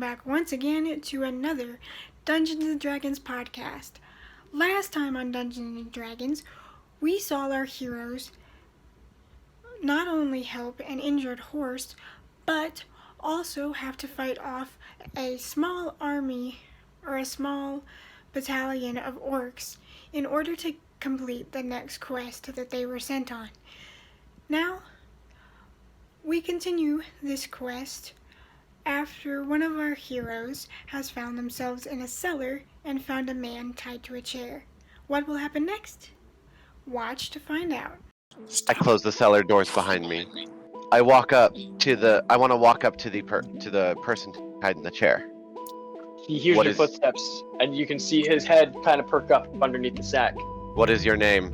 back once again to another Dungeons and Dragons podcast. Last time on Dungeons and Dragons, we saw our heroes not only help an injured horse, but also have to fight off a small army or a small battalion of orcs in order to complete the next quest that they were sent on. Now, we continue this quest after one of our heroes has found themselves in a cellar and found a man tied to a chair. What will happen next? Watch to find out. I close the cellar doors behind me. I want to walk up to the person tied in the chair. He hears your footsteps, and you can see his head kind of perk up underneath the sack. What is your name?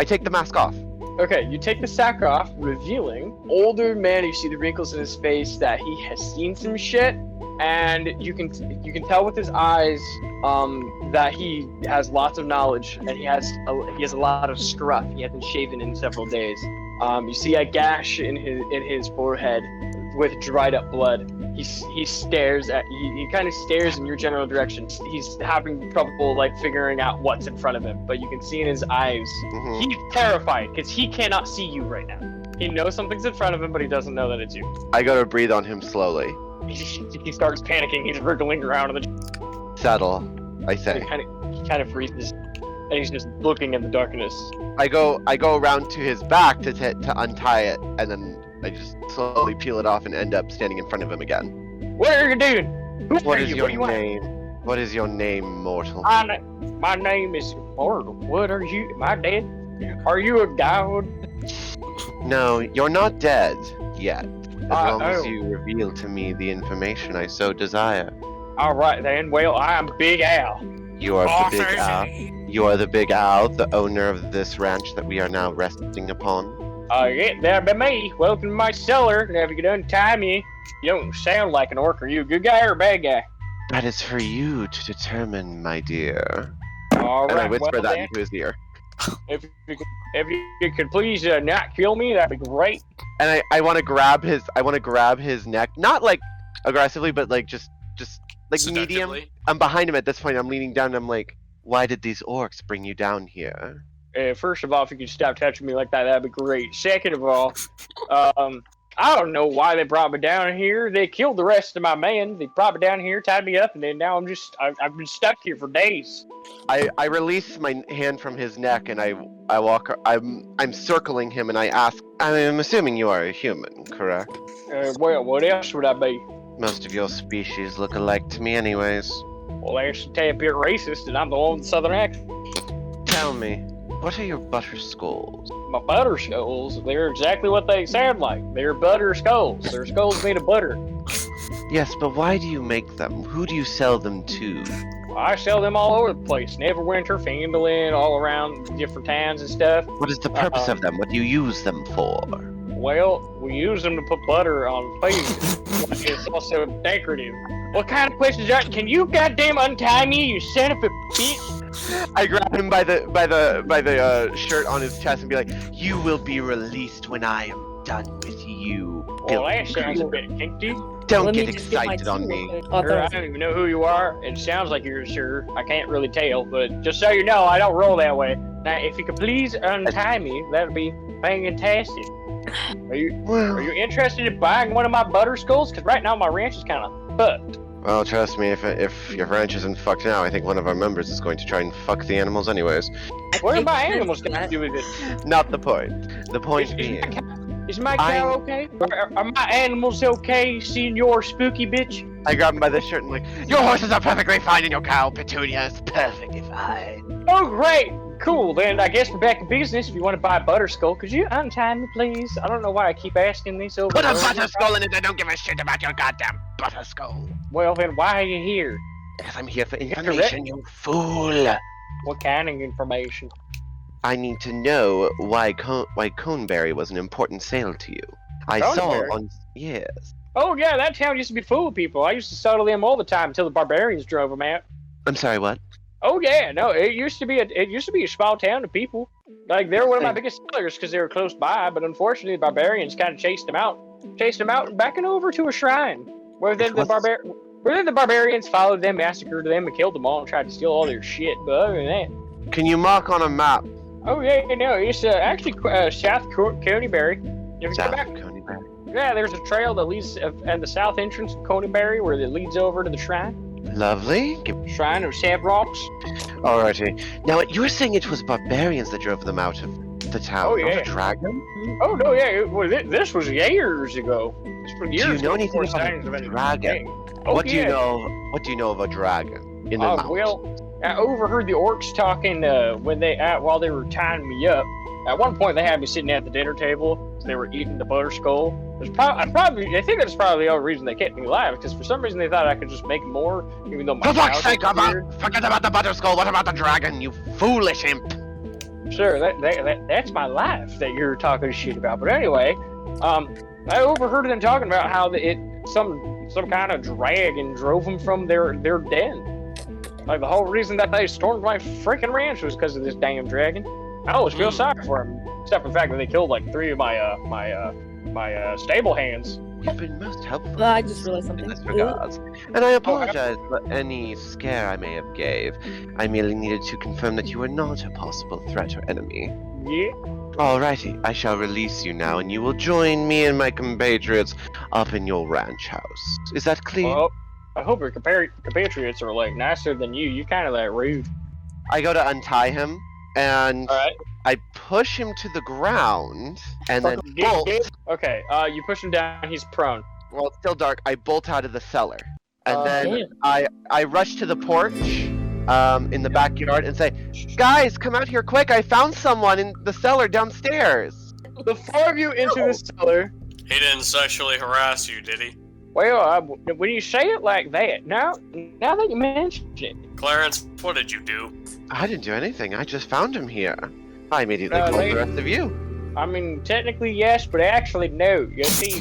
I take the mask off. Okay, you take the sack off, revealing older man. You see the wrinkles in his face that he has seen some shit, and you can tell with his eyes that he has lots of knowledge, and he has a lot of scruff. He hasn't shaven in several days. You see a gash in his forehead with dried up blood. He stares at he kind of stares in your general direction. He's having trouble figuring out what's in front of him, but you can see in his eyes he's terrified because he cannot see you right now. He knows something's in front of him, but he doesn't know that it's you. I go to breathe on him slowly. He starts panicking. He's wriggling around in the Settle, I say. He kind of freezes, and he's just looking at the darkness. I go around to his back to untie it, and then I just slowly peel it off and end up standing in front of him again. What are you doing? What is your name? What is your name, mortal? My name is Mortal. What are you? Am I dead? Are you a god? No, you're not dead yet. As long as you reveal to me the information I so desire. All right then. Well, I am Big Al. You are the Big Al. You are the Big Al, the owner of this ranch that we are now resting upon. Yeah, that'd be me. Welcome to my cellar. Now, if you could untie me, you don't sound like an orc. Are you a good guy or a bad guy? That is for you to determine, my dear. All right. And I whisper that into his ear. If you could please not kill me, that'd be great. And I want to grab his neck, not aggressively, but just medium. I'm behind him at this point. I'm leaning down. And I'm like, why did these orcs bring you down here? First of all, if you could stop touching me like that, that'd be great. Second of all, I don't know why they brought me down here. They killed the rest of my men. They brought me down here, tied me up, and then now I've been stuck here for days. I release my hand from his neck and I walk. I'm circling him and I ask. I'm assuming you are a human, correct? Well, what else would I be? Most of your species look alike to me, anyways. Well, that's a tad bit racist, and I'm the one with the southern accent. Tell me, what are your butter skulls? My butter skulls, they're exactly what they sound like. They're butter skulls. They're skulls made of butter. Yes, but why do you make them? Who do you sell them to? I sell them all over the place. Neverwinter, Fandolin, all around different towns and stuff. What is the purpose of them? What do you use them for? Well, we use them to put butter on plates. It's also decorative. What kind of question is that? Can you goddamn untie me, you son of a bitch? I grab him by the shirt on his chest and be like, "You will be released when I am done with you." Well, that sounds a bit kinky. Don't get excited on me. Sure, I don't even know who you are. It sounds like you're sure. I can't really tell, but just so you know, I don't roll that way. Now, if you could please untie me, that'd be fantastic. Are you interested in buying one of my butter skulls? Because right now my ranch is kind of fucked. Well, trust me, if your ranch isn't fucked now, I think one of our members is going to try and fuck the animals anyways. What are my animals going to do with it? Not the point. The point being... Is my cow okay? Are my animals okay, senor spooky bitch? I grab him by the shirt and like, your horses are perfectly fine and your cow, Petunia, is perfectly fine. Oh, great! Cool, then I guess we're back in business. If you want to buy a butter skull, could you untie me, please? I don't know why I keep asking these over. Put a butter skull in it. I don't give a shit about your goddamn butter skull. Well, then why are you here? Because I'm here for information, you fool. What kind of information? I need to know why Coneberry was an important sale to you. I saw on... Yes. Oh, yeah, that town used to be full of people. I used to settle them all the time until the barbarians drove them out. I'm sorry, what? Oh yeah, no, it used to be a small town of people. Like they were one of my biggest sellers because they were close by, but unfortunately the barbarians kind of chased them out. chased them out and backing over to a shrine where the barbarians followed them, massacred them, and killed them all and tried to steal all their shit. But other than that, Can you mark on a map? oh yeah, no, it's actually South Coneybury. You ever South come back? Coneybury. Yeah, there's a trail that leads and the south entrance of Coneybury where it leads over to the shrine. Lovely. Shrine of Sand Rocks. Alrighty. Now, you were saying it was barbarians that drove them out of the town, Oh, not yeah. a dragon? Oh no, yeah, this was years ago. This was years Do you know ago anything before about sightings a of any dragon? thing. Oh, What do yeah. you know? What do you know of a dragon in the mountains? Well, I overheard the orcs talking while they were tying me up. At one point, they had me sitting at the dinner table. So they were eating the butter skull. I think that's probably the only reason they kept me alive, because for some reason they thought I could just make more, even though my For fuck's mouth sake, was weird. forget about the butterskull. What about the dragon, you foolish imp? Sure, that's my life that you're talking shit about. But anyway, I overheard them talking about how some kind of dragon drove them from their den. Like the whole reason that they stormed my freaking ranch was because of this damn dragon. I always feel sorry for them, except for the fact that they killed like 3 of my stable hands. You've been most helpful I just realized something. in this regards, and I apologize for any scare I may have gave. I merely needed to confirm that you were not a possible threat or enemy. Yeah. Alrighty, I shall release you now, and you will join me and my compatriots up in your ranch house. Is that clear? Well, I hope your compatriots are like nicer than you. You kind of like rude. I go to untie him, and All right. I push him to the ground, and then Get- bolt. Okay. You push him down. He's prone. Well, it's still dark. I bolt out of the cellar, and Oh, then I rush to the porch, in the backyard, and say, "Guys, come out here quick! I found someone in the cellar downstairs." The 4 of you into the cellar. He didn't sexually harass you, did he? Well, when you say it like that, now that you mention it, Clarence, what did you do? I didn't do anything. I just found him here. I immediately told they- the rest of you. I mean, technically yes, but actually no. You see,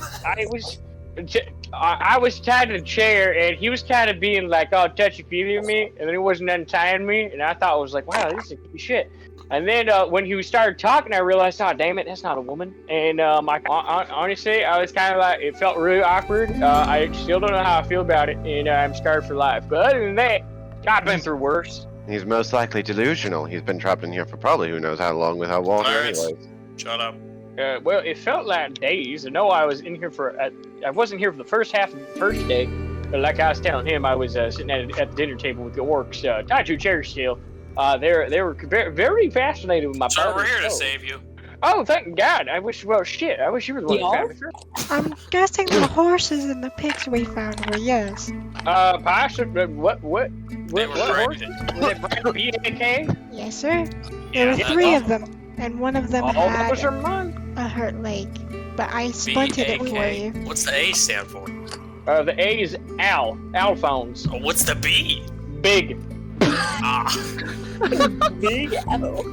I was tied to the chair, and he was kind of being like all touchy-feely with me, and then he wasn't untying me, and I thought it was like, wow, this is a shit. And then when he started talking, I realized, oh, damn it, that's not a woman. And honestly, I was kind of like, it felt really awkward. I still don't know how I feel about it, and I'm scarred for life. But other than that, I've been through worse. He's most likely delusional. He's been trapped in here for probably who knows how long without water Clarence. anyways. Shut up. Well, it felt like days. I know I was in here I wasn't here for the first half of the first day. But like I was telling him, I was sitting at the dinner table with the orcs, tied to a chair still. They were very fascinated with my So brother. we're here to save you. Oh, thank God! I wish you were the one that found me first. I'm guessing the horses and the pigs we found were yours. Possibly. What They were horse? pregnant. Was it Brad B.A.K.? Yes, sir. There were Yeah, 3 of them, and one of them All those had are mine. a hurt leg. But I splinted it for B-A-K. you. What's the A stand for? The A is Al. Alphonse. Oh, what's the B? Big. Ah, Big L.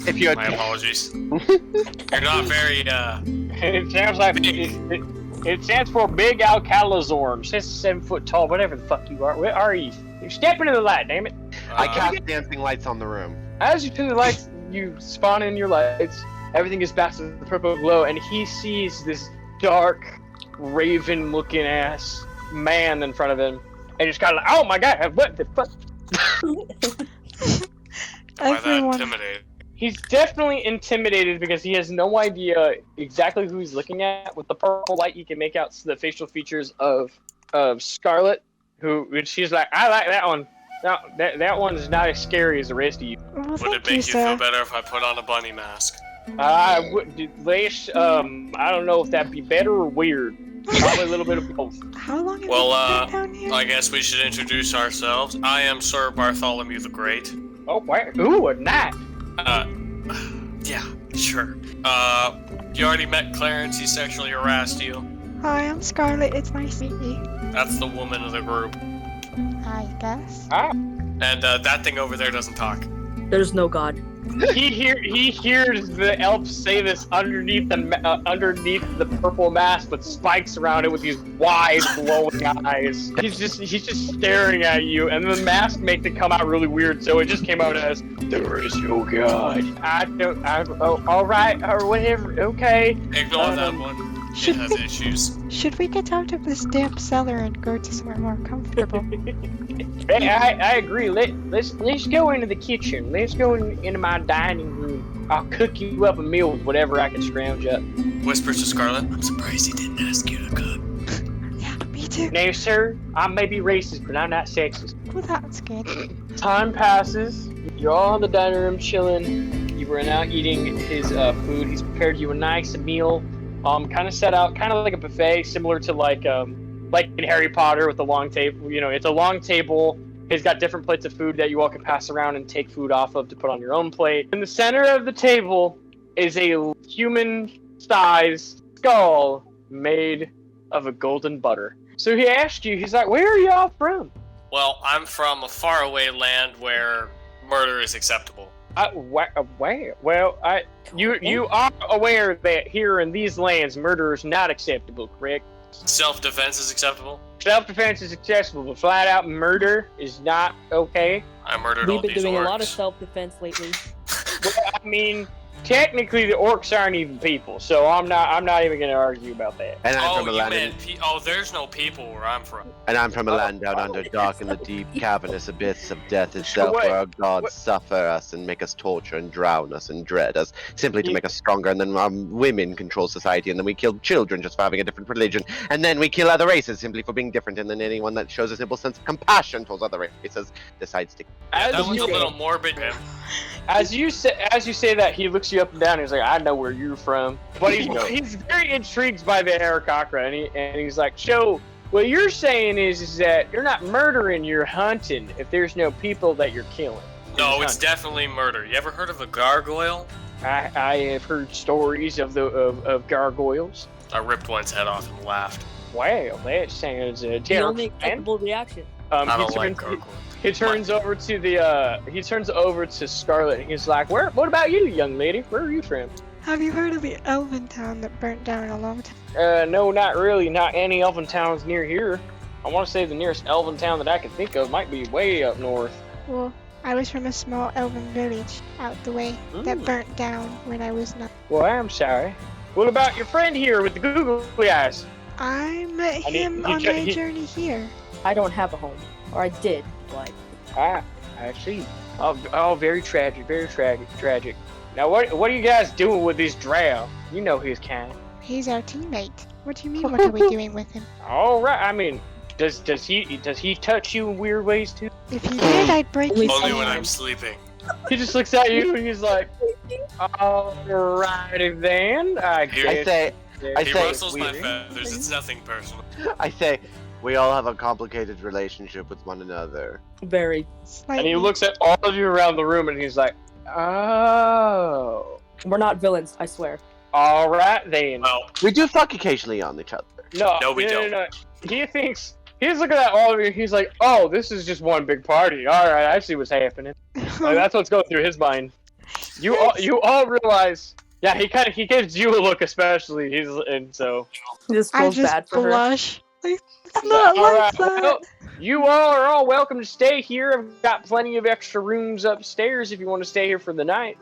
If you had my apologies. You're not very, It sounds like it stands for Big Alcalazorn. 6 to 7 foot tall, whatever the fuck you are. Where are you? You're stepping into the light, damn it. I cast dancing lights on the room. As you do the lights, you spawn in your lights. Everything is back to the purple glow, and he sees this dark, raven-looking ass man in front of him, and he's kind of like, "Oh my god, what the fuck?" Why that Everyone, intimidated? He's definitely intimidated because he has no idea exactly who he's looking at. With the purple light, you can make out the facial features of Scarlet, and she's like, "I like that one. No, that one's not as scary as the rest of you." well, Would thank it you, make you feel sir. better if I put on a bunny mask? I don't know if that'd be better or weird. Probably a little bit of both. How long have Well, you been down here? I guess we should introduce ourselves. I am Sir Bartholomew the Great. Oh, where? Ooh, a knight. Yeah, sure. You already met Clarence, he sexually harassed you. Hi, I'm Scarlet. It's nice to meet you. That's the woman of the group. I guess. And that thing over there doesn't talk. There's no god. He hears the elf say this underneath the purple mask with spikes around it with these wide glowing eyes. He's just staring at you, and the mask makes it come out really weird. So it just came out as "There is no god." All right, or whatever. Okay. Ignore that one. It has issues. Should we get out of this damp cellar and go to somewhere more comfortable? Hey, I agree. Let's go into the kitchen. Let's go into my dining room. I'll cook you up a meal with whatever I can scrounge up. Whispers to Scarlet. I'm surprised he didn't ask you to cook. Yeah, me too. No, sir. I may be racist, but I'm not sexist. Well, that's good. Time passes. You're all in the dining room chilling. You are now eating his food. He's prepared you a nice meal. Kind of set out, kind of like a buffet, similar to like in Harry Potter with the long table. You know, it's a long table. He's got different plates of food that you all can pass around and take food off of to put on your own plate. In the center of the table is a human-sized skull made of a golden butter. So he asked you, he's like, "Where are y'all from?" Well, I'm from a faraway land where murder is acceptable. Where? Well, you are aware that here in these lands, murder is not acceptable, correct? Self-defense is acceptable. Self-defense is acceptable, but flat-out murder is not okay. I murdered all We've been these doing orcs. a lot of self-defense lately. Well, I mean, technically the orcs aren't even people, so I'm not even gonna argue about that. And I'm Oh, from a you land meant there's no people where I'm from. and I'm from a land down under, dark in the deep cavernous abyss of death itself, What? where our gods suffer us and make us torture and drown us and dread us, simply to make us stronger. And then women control society, and then we kill children just for having a different religion, and then we kill other races simply for being different. And then anyone that shows a simple sense of compassion towards other races decides to. That As was you, a little morbid, man. as you say that, he looks you up and down. And he's like, "I know where you're from," but he's very intrigued by the Aarakocra, and he's like, "So what you're saying is that you're not murdering, you're hunting. If there's no people that you're killing." No, You're it's hunting. definitely murder. You ever heard of a gargoyle? I have heard stories of gargoyles. I ripped one's head off and laughed. Wow, that sounds The only terrifying. acceptable reaction. I He don't like turns, gargoyles. he turns over to he turns over to Scarlet, and he's like, "What about you, young lady? Where are you from?" Have you heard of the elven town that burnt down a long time? No, not really. Not any elven towns near here. I want to say the nearest elven town that I can think of might be way up north. Well, I was from a small elven village out the way that Ooh. burnt down when I was not. Well, I'm sorry. What about your friend here with the googly eyes? I met And he- him he on ju- my he- journey here. I don't have a home. Or I did, but Ah, I see. Oh, very tragic, very tragic. Now, what are you guys doing with this drow? You know his kind. He's our teammate. What do you mean? What are we doing with him? All right. I mean, does he touch you in weird ways too? If he did, I'd break his Only when hand. I'm sleeping. He just looks at you and he's like, "Alrighty then, I I guess." say, I He say- rustles my feathers. It's nothing personal. I say, we all have a complicated relationship with one another. very. And Slightly. he looks at all of you around the room and he's like, "Oh, We're not villains, I swear. all right then." Well, We do fuck occasionally on each other. No, we don't. No. He's looking at all of you. He's like, "Oh, this is just one big party. All right, I see what's happening." Like, that's what's going through his mind. You all realize. Yeah, he gives you a look especially. This I feels just bad for her. blush. Like, it's not All like right, that. well, you all are all welcome to stay here. I've got plenty of extra rooms upstairs if you want to stay here for the night.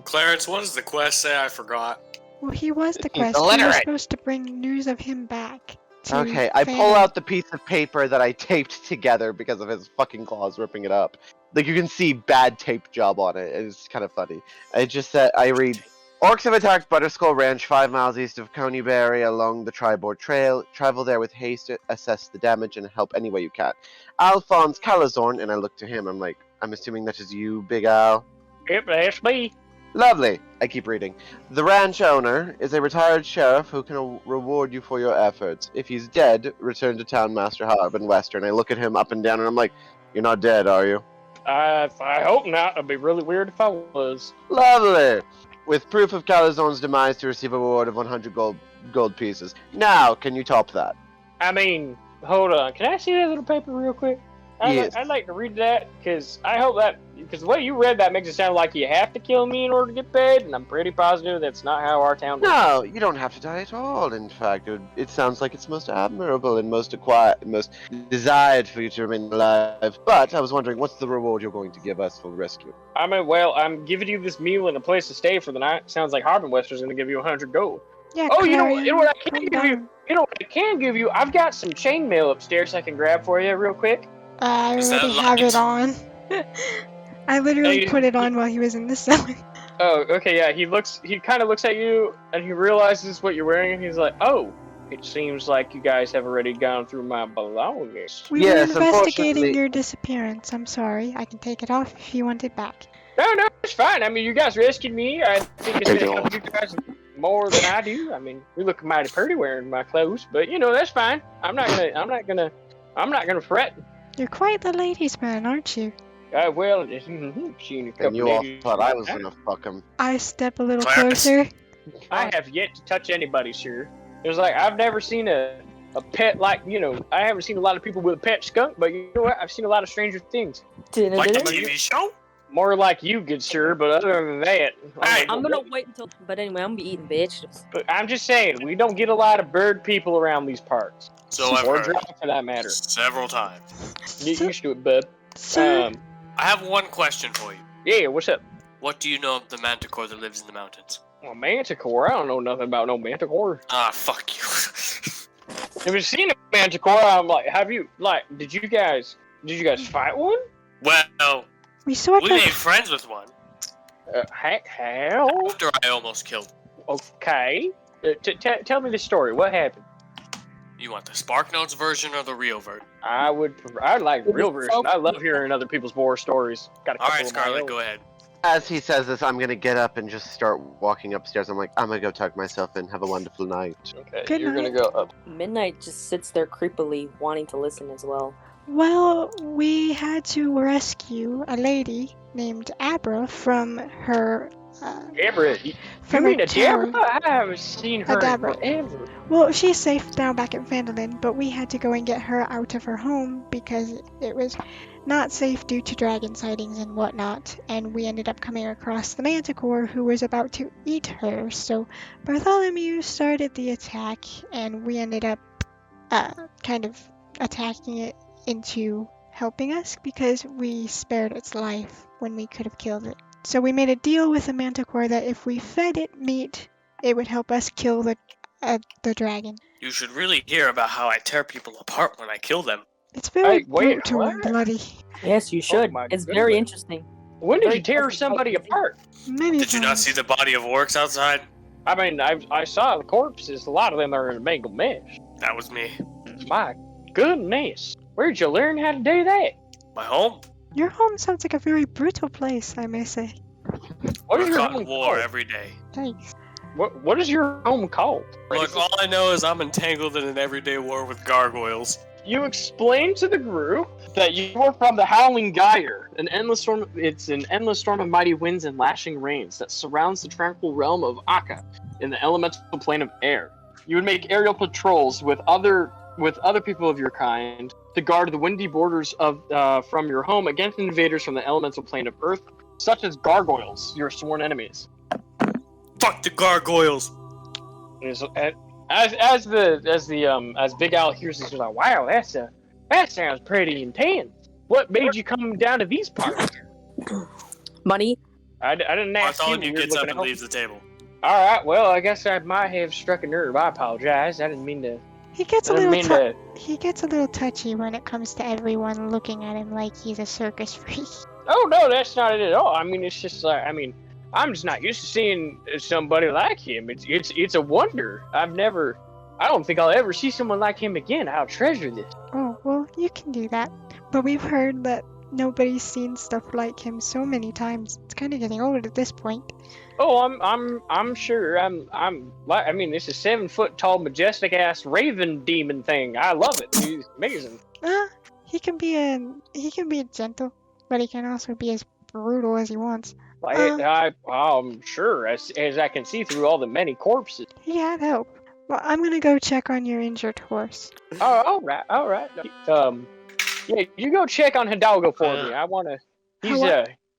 Clarence, what does the quest say? I forgot. Well, he was the He's quest. We were illiterate. supposed to bring news of him back. To Okay, I pull family. out the piece of paper that I taped together because of his fucking claws ripping it up. Like, you can see bad tape job on it. It's kind of funny. I just said, I read, Orcs have attacked Butterskull Ranch 5 miles east of Coneyberry along the Tribord Trail. Travel there with haste to assess the damage and help any way you can. Alphonse Calazorn, and I look to him, I'm like, I'm assuming that is you, Big Al? Yep, that's me. Lovely. I keep reading. The ranch owner is a retired sheriff who can reward you for your efforts. If he's dead, return to Town Master Harbin Western. I look at him up and down and I'm like, you're not dead, are you? I hope not. It'd be really weird if I was. Lovely. With proof of Calazorn's demise to receive a reward of 100 gold pieces. Now, can you top that? I mean, hold on. Can I see that little paper real quick? Yes. I'd like to read that because the way you read that makes it sound like you have to kill me in order to get paid, and I'm pretty positive that's not how our town works. No, you don't have to die at all. In fact, it sounds like it's most admirable and most desired for you to remain alive. But I was wondering, what's the reward you're going to give us for rescue? I mean, well, I'm giving you this meal and a place to stay for the night. Sounds like Harbin Wester's going to give you 100 gold. Yeah, Oh, you know Clarion, what I can calm give you? down. You know what I can give you? I've got some chainmail upstairs I can grab for you real quick. I Is that already have it light? on. I literally Hey, put it on while he was in the cellar. Oh, okay, yeah. He kind of looks at you, and he realizes what you're wearing, and he's like, "Oh, it seems like you guys have already gone through my belongings." We were Yes, investigating unfortunately. your disappearance. I'm sorry. I can take it off if you want it back. No, it's fine. I mean, you guys rescued me. I think it's gonna help you guys more than I do. I mean, we look mighty pretty wearing my clothes, but you know that's fine. I'm not gonna fret. You're quite the ladies' man, aren't you? Well, seen a couple And you all ladies. thought I was gonna fuck him. I step a little Clarence. closer. I have yet to touch anybody, sir. It's like I've never seen a pet like, I haven't seen a lot of people with a pet skunk, but you know what? I've seen a lot of stranger things. Like the TV show? More like you, good sir, but other than that, I'm gonna wait until. But anyway, I'm gonna be eating vegetables. But I'm just saying, we don't get a lot of bird people around these parts. So I've or heard dry for that matter. several times. Get used to it, bub. Sir, I have one question for you. Yeah, what's up? What do you know of the manticore that lives in the mountains? Well, manticore? I don't know nothing about no manticore. Ah, fuck you. Have you seen a manticore? I'm like, did you guys fight one? Well, we sort we of. made friends with one How? after I almost killed him. Okay. Tell me the story. What happened? You want the SparkNotes version or the real version? I'd like the real version. I love hearing other people's war stories. Got a couple Alright, of my Scarlet, own. go ahead. As he says this, I'm gonna get up and just start walking upstairs. I'm like, I'm gonna go tuck myself in. Have a wonderful night. Okay, Good you're night. gonna go up. Midnight just sits there creepily, wanting to listen as well. Well, we had to rescue a lady named Abra from her. Deborah, you From mean her a tower. Deborah? I haven't seen her in Deborah. forever. Well, she's safe now back at Vandalin, but we had to go and get her out of her home because it was not safe due to dragon sightings and whatnot, and we ended up coming across the manticore who was about to eat her. So Bartholomew started the attack, and we ended up kind of attacking it into helping us because we spared its life when we could have killed it. So we made a deal with the manticore that if we fed it meat, it would help us kill the dragon. You should really hear about how I tear people apart when I kill them. It's very Hey, wait, brutal and what? bloody. Yes, you should. my It's goodness. very interesting. When did Very you tear pleasant. somebody apart? Many Did you not times. see the body of orcs outside? I mean, I saw the corpses. A lot of them are in a mangled mess. That was me. My goodness. Where'd you learn how to do that? My home? Your home sounds like a very brutal place, I may say. What is We're your caught in home war called? every day. Thanks. What is your home called? Look, all I know is I'm entangled in an everyday war with gargoyles. You explained to the group that you were from the Howling Gyre, an endless storm. It's an endless storm of mighty winds and lashing rains that surrounds the tranquil realm of Akka in the elemental plane of air. You would make aerial patrols with other people of your kind to guard the windy borders of from your home against invaders from the elemental plane of earth, such as gargoyles, your sworn enemies. Fuck the gargoyles! As Big Al hears this, he's like, "Wow, that sounds pretty intense. What made you come down to these parts?" Money? I didn't ask you. Bartholomew You're gets up looking and out. leaves the table. All right, well, I guess I might have struck a nerve. I apologize. I didn't mean to. He gets a I didn't little mean to. he gets a little touchy when it comes to everyone looking at him like he's a circus freak. Oh no, that's not it at all. I mean, it's just like I'm just not used to seeing somebody like him. It's a wonder. I don't think I'll ever see someone like him again. I'll treasure this. Oh, well, you can do that. But we've heard that nobody's seen stuff like him so many times. It's kind of getting old at this point. Oh, I'm sure. I mean, this is 7-foot tall, majestic ass raven demon thing. I love it. He's amazing. He can be gentle, but he can also be as brutal as he wants. I'm sure, as I can see through all the many corpses. He had help. Well, I'm gonna go check on your injured horse. Oh, all right. Yeah, you go check on Hidalgo for me. I wanna. He's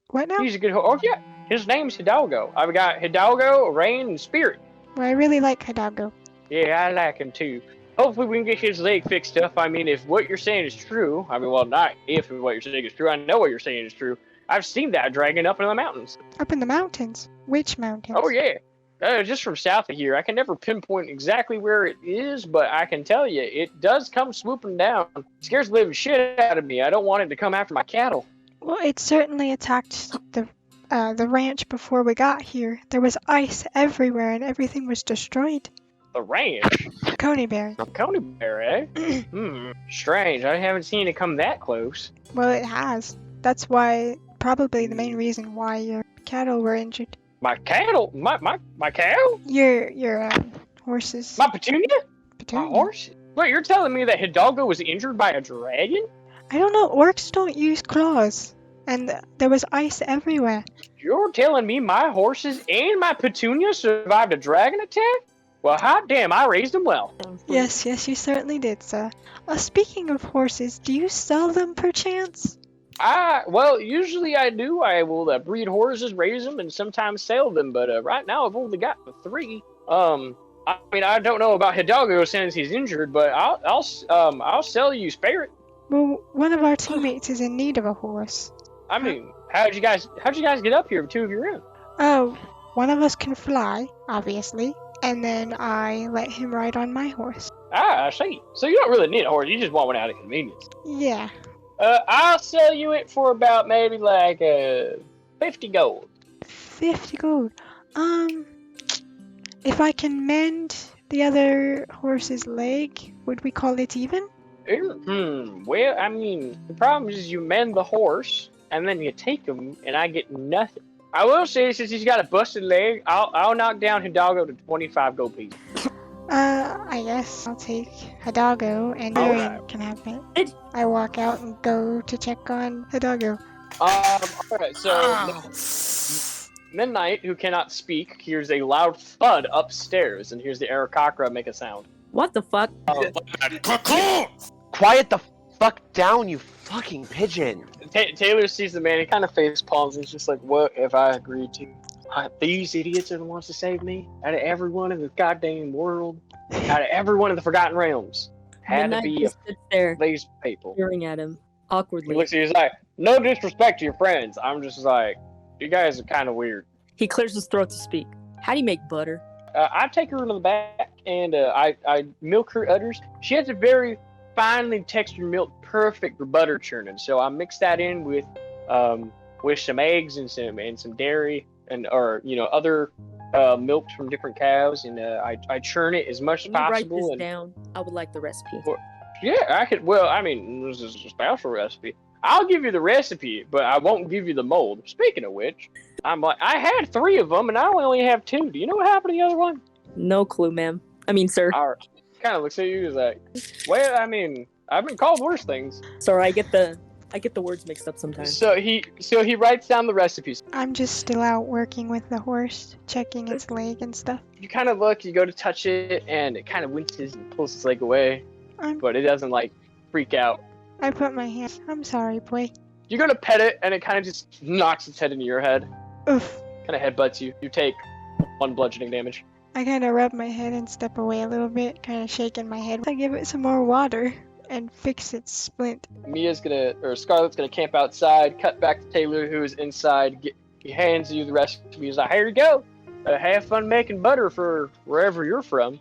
What now? he's a good horse. Oh yeah, his name's Hidalgo. I've got Hidalgo, Rain, and Spirit. Well, I really like Hidalgo. Yeah, I like him too. Hopefully we can get his leg fixed up. I mean, if what you're saying is true, well, not if what you're saying is true. I know what you're saying is true. I've seen that dragon up in the mountains. Up in the mountains. Which mountains? Oh yeah. Just from south of here. I can never pinpoint exactly where it is, but I can tell you, it does come swooping down. It scares the living shit out of me. I don't want it to come after my cattle. Well, it certainly attacked the ranch before we got here. There was ice everywhere and everything was destroyed. The ranch? Coneyberry. Coneyberry, eh? Strange. I haven't seen it come that close. Well, it has. That's why, probably the main reason why your cattle were injured. My cattle? My cattle? Your horses. My petunia? Petunia. My horse? Wait, you're telling me that Hidalgo was injured by a dragon? I don't know. Orcs don't use claws. And there was ice everywhere. You're telling me my horses and my petunia survived a dragon attack? Well, hot damn, I raised them well. Yes, you certainly did, sir. Speaking of horses, do you sell them perchance? Well, usually I do. I will breed horses, raise them, and sometimes sell them. But right now I've only got 3. I mean, I don't know about Hidalgo since he's injured, but I'll sell you Spirit. Well, one of our teammates is in need of a horse. I mean, how'd you guys get up here? 2 of you in. Oh, one of us can fly, obviously, and then I let him ride on my horse. I see. So you don't really need a horse. You just want one out of convenience. Yeah. I'll sell you it for about maybe like 50 gold. 50 gold. If I can mend the other horse's leg, would we call it even? Well, I mean, the problem is you mend the horse, and then you take him, and I get nothing. I will say, since he's got a busted leg, I'll knock down Hidalgo to 25 gold pieces. I guess I'll take Hidalgo, and Clarion can have it. I walk out and go to check on Hidalgo. Alright, so Midnight, who cannot speak, hears a loud thud upstairs, and hears the Aarakocra make a sound. What the fuck? Quiet the fuck down, you fucking pigeon. Taylor sees the man, he kind of face palms, and he's just like, what have I agreed to? These idiots are the ones to save me? Out of everyone in the goddamn world? Out of everyone in the Forgotten Realms? Had to be stood there, these people. staring at him, He awkwardly. looks at you, he's like, no disrespect to your friends. I'm just like, you guys are kind of weird. He clears his throat to speak. How do you make butter? I take her to the back, and I milk her udders. She has a very finely textured milk, perfect for butter churning. So I mix that in with some eggs and some dairy and other milks from different cows, and I churn it as much as Can you possible. write this down? I would like the recipe. Yeah, I could. Well, I mean, this is a special recipe. I'll give you the recipe, but I won't give you the mold. Speaking of which, I had 3 of them, and I only have 2. Do you know what happened to the other one? No clue, ma'am. I mean, sir. Kind of looks at you, he's like, well, I mean, I've been called worse things. Sorry, I get the words mixed up sometimes. So he writes down the recipes. I'm just still out working with the horse, checking its leg and stuff. You kind of look, you go to touch it, and it kind of winces and pulls its leg away, but it doesn't like freak out. I put my hand. I'm sorry, boy. You go to pet it, and it kind of just knocks its head into your head. Oof. Kind of headbutts you. You take 1 bludgeoning damage. I kind of rub my head and step away a little bit, kind of shaking my head. I give it some more water and fix its splint. Scarlet's gonna camp outside, cut back to Taylor, who is inside. He hands you the recipe. He's like, here you go. Have fun making butter for wherever you're from.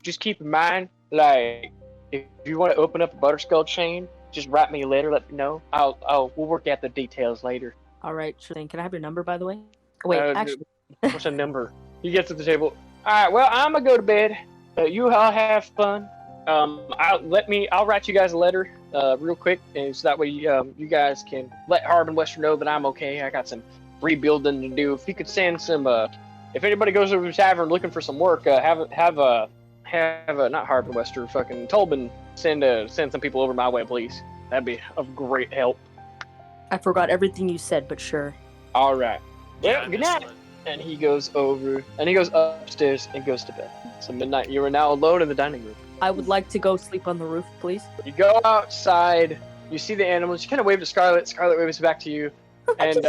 Just keep in mind, like, if you want to open up a butterskull chain, just write me a letter, let me know. We'll work out the details later. All right, sure thing. Can I have your number, by the way? Wait, actually. What's a number? He gets at the table. All right, well, I'm gonna go to bed. You all have fun. I'll write you guys a letter real quick, and so that way you guys can let Harbin Wester know that I'm okay. I got some rebuilding to do. If you could send some, if anybody goes over to the tavern looking for some work, have not Harbin Wester, fucking Tolbin send some people over my way, please. That'd be of great help. I forgot everything you said, but sure. All right. Yeah, Well, good night. And he goes upstairs and goes to bed. So Midnight, you are now alone in the dining room. I would like to go sleep on the roof, please. You go outside, you see the animals, you kind of wave to Scarlet, Scarlet waves back to you, and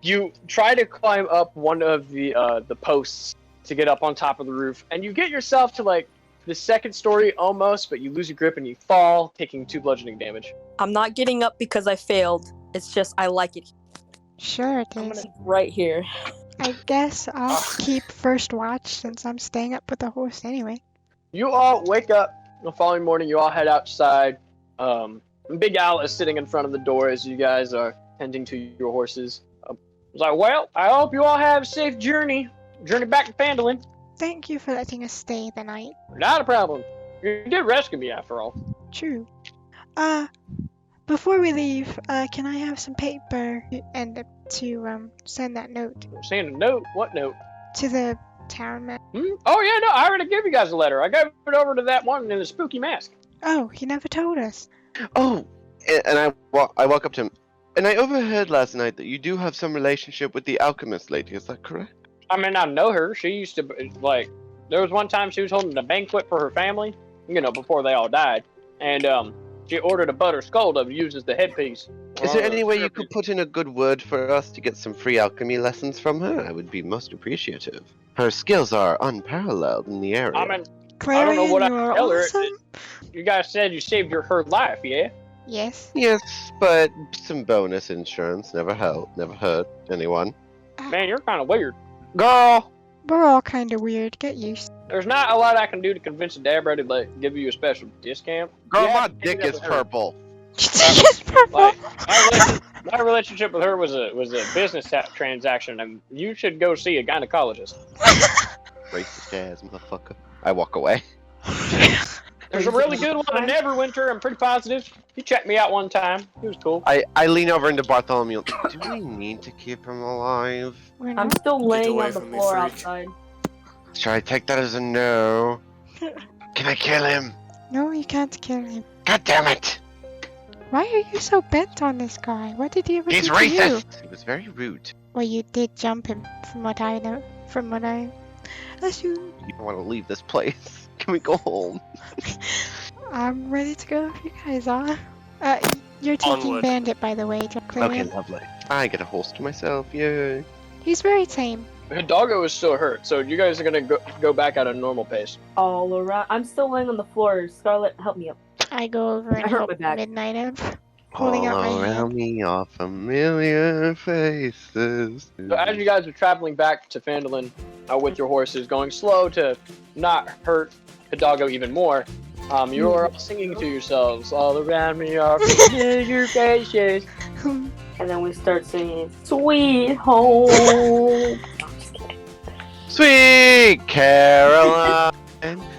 you try to climb up one of the posts to get up on top of the roof, and you get yourself to like the 2nd story almost, but you lose your grip and you fall, taking 2 bludgeoning damage. I'm not getting up because I failed. It's just I like it. Sure it I'm is. gonna right here. I guess I'll keep first watch since I'm staying up with the horse anyway. You all wake up the following morning. You all head outside. Big Al is sitting in front of the door as you guys are tending to your horses. He's like, well, I hope you all have a safe journey back to Phandalin. Thank you for letting us stay the night. Not a problem. You did rescue me after all. True. Before we leave, can I have some paper and to send that note Saying a note? What note? to the town man? Oh yeah, no, I already gave you guys a letter. I gave it over to that one in the spooky mask. Oh, he never told us. Oh, and I walk up to him. And I overheard last night that you do have some relationship with the alchemist lady. Is that correct? I mean, I know her. She used to, like, there was one time she was holding a banquet for her family, before they all died. And, she ordered a butter skull to use as the headpiece. Is there any way you could put in a good word for us to get some free alchemy lessons from her? I would be most appreciative. Her skills are unparalleled in the area. I mean, Clarion, I don't know what I you can are tell her. awesome. You guys said you saved her life, yeah? Yes. Yes, but some bonus insurance never hurt anyone. Man, you're kind of weird. Girl! We're all kind of weird. Get used. There's not a lot I can do to convince Dabra to give you a special discount. Girl, Yeah, my I can dick do that is with her. purple. Just purple. Like, my relationship with her was a business transaction, and you should go see a gynecologist. Racist ass motherfucker. I walk away. There's a really good one in Neverwinter. I'm pretty positive. He checked me out one time. He was cool. I lean over into Bartholomew. Do we need to keep him alive? We're I'm not. still laying away on the from me, floor freak. outside. Should I take that as a no? Can I kill him? No, you can't kill him. God damn it! Why are you so bent on this guy? What did he ever He's do to you? racist! He was very rude. Well, you did jump him, from what I know. From what I assume. You don't want to leave this place. Can we go home? I'm ready to go if you guys are. You're taking Onward. Bandit, by the way, Clarion. Okay, lovely. I get a horse to myself, yay. He's very tame. Hidalgo is still hurt, so you guys are gonna go back at a normal pace. All around. I'm still laying on the floor. Scarlet, help me up. I go over and I hurt help my back. Midnight up, holding out my All around hand. me are familiar faces. So as you guys are traveling back to Phandalin with your horses, going slow to not hurt Hidalgo even more, you are all singing to yourselves. All around me are familiar faces. And then we start singing, Sweet Home. No, I'm just kidding. Sweet Caroline.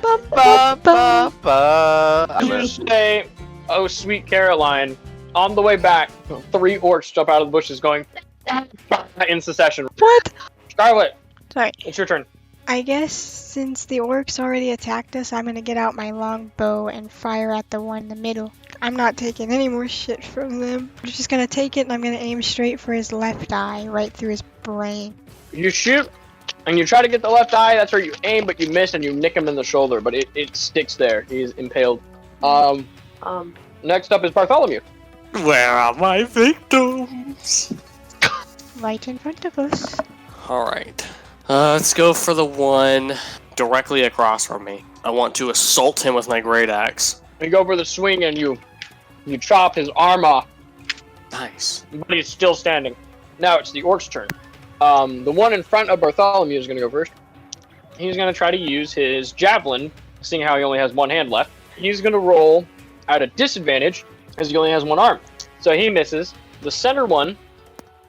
Ba, ba, ba. You say, "Oh, sweet Caroline." On the way back, 3 orcs jump out of the bushes, going in succession. What? Scarlet, Sorry. it's your turn. I guess since the orcs already attacked us, I'm gonna get out my long bow and fire at the one in the middle. I'm not taking any more shit from them. I'm just gonna take it and I'm gonna aim straight for his left eye, right through his brain. You shoot, and you try to get the left eye. That's where you aim, but you miss, and you nick him in the shoulder. But it sticks there. He's impaled. Next up is Bartholomew. Where are my victims? Right in front of us. Alright. Let's go for the one directly across from me. I want to assault him with my great axe. You go for the swing, and you chop his arm off, Nice. but he's still standing. Now it's the orc's turn. The one in front of Bartholomew is going to go first. He's going to try to use his javelin, seeing how he only has one hand left. He's going to roll at a disadvantage, as he only has one arm. So he misses. The center one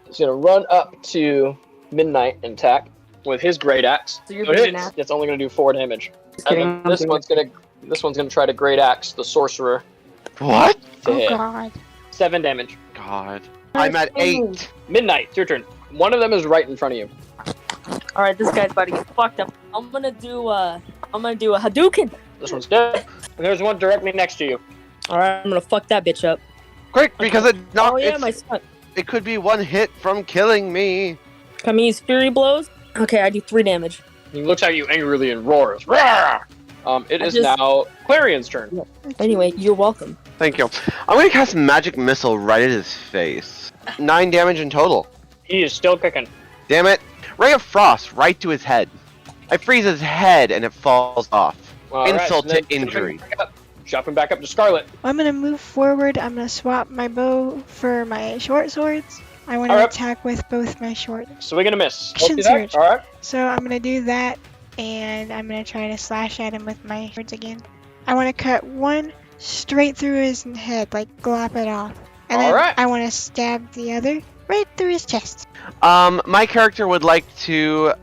is going to run up to Midnight and attack with his great axe. So you're So it doing hits. that? It's only going to do 4 damage. Just kidding. And then this one's gonna try to great axe the sorcerer What? to Oh hit. god. 7 damage. God. I'm at 8. Midnight, it's your turn. One of them is right in front of you. Alright, this guy's about to get fucked up. I'm gonna do a Hadouken. This one's dead. And there's one directly next to you. Alright, I'm gonna fuck that bitch up. Quick, because it Oh yeah, my son. it could be one hit from killing me. Can we use Fury Blows? Okay, I do 3 damage. He looks at you angrily and roars. Rawr! It is now Clarion's turn. Anyway, you're welcome. Thank you. I'm gonna cast Magic Missile right at his face. 9 damage in total. He is still kicking. Damn it. Ray of Frost right to his head. I freeze his head and it falls off. Insult to injury. Jumping back up to Scarlet. I'm gonna move forward. I'm gonna swap my bow for my short swords. I want to Alright. attack with both my short. So we're gonna miss. Action Okay, that- surge. Alright. So I'm gonna do that, and I'm gonna try to slash at him with my swords again. I want to cut one straight through his head, like glop it off. And then Alright. I want to stab the other right through his chest. My character would like to loot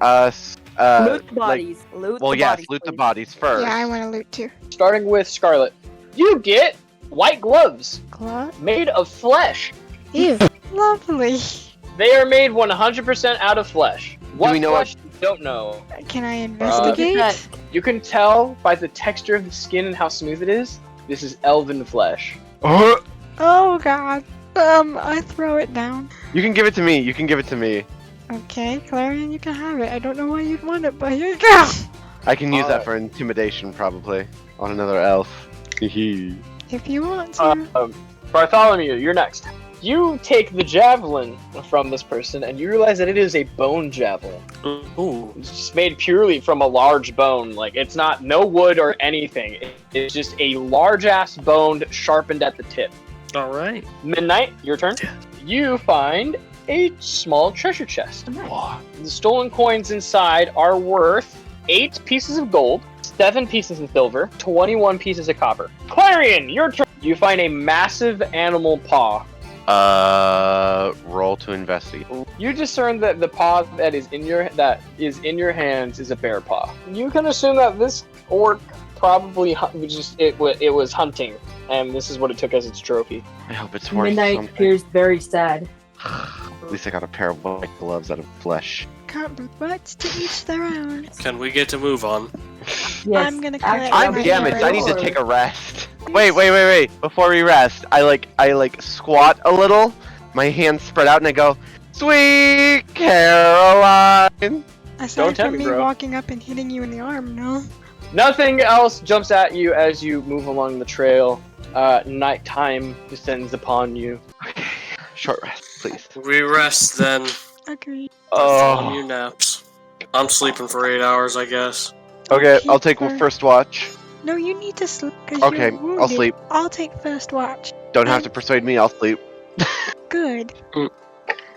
the like, bodies. Loot well, the yes, bodies, loot the please. bodies first. Yeah, I want to loot too. Starting with Scarlet. You get white gloves Claw. made of flesh. Ew. Lovely. They are made 100% out of flesh. What we know flesh? You don't know. Can I Look at investigate? that. You can tell by the texture of the skin and how smooth it is. This is elven flesh. Oh god. I throw it down. You can give it to me. You can give it to me. Okay, Clarion, you can have it. I don't know why you'd want it, but here you go. I can use that Alright. for intimidation, probably, on another elf. Hehe. If you want to. Bartholomew, you're next. You take the javelin from this person and you realize that it is a bone javelin. Ooh. It's just made purely from a large bone. Like, it's not no wood or anything. It's just a large ass bone sharpened at the tip. All right. Midnight, your turn. You find a small treasure chest. The stolen coins inside are worth 8 pieces of gold, 7 pieces of silver, 21 pieces of copper. Clarion, your turn. You find a massive animal paw. Roll to investigate. You discern that the paw that is in your hands is a bear paw. You can assume that this orc probably it was hunting, and this is what it took as its trophy. I hope it's worth Midnight something. appears very sad. At least I got a pair of white gloves out of flesh. Can't be but to each their own. Can we get to move on? Yes. I'm gonna collect actually, I'm my damaged. I need to Lord. take a rest. Wait. Before we rest, I squat a little, my hands spread out, and I go, "Sweet Caroline." Aside Don't tempt from me, me bro. walking up and hitting you in the arm, no. Nothing else jumps at you as you move along the trail. Nighttime descends upon you. Okay, short rest, please. We rest then. Agreed. On your naps. I'm sleeping for 8 hours, I guess. Okay, I'll take Keeper. first watch. No, you need to sleep. 'Cause Okay, you're wounded. I'll sleep. I'll take first watch. Don't have to persuade me. I'll sleep. Good. Mm.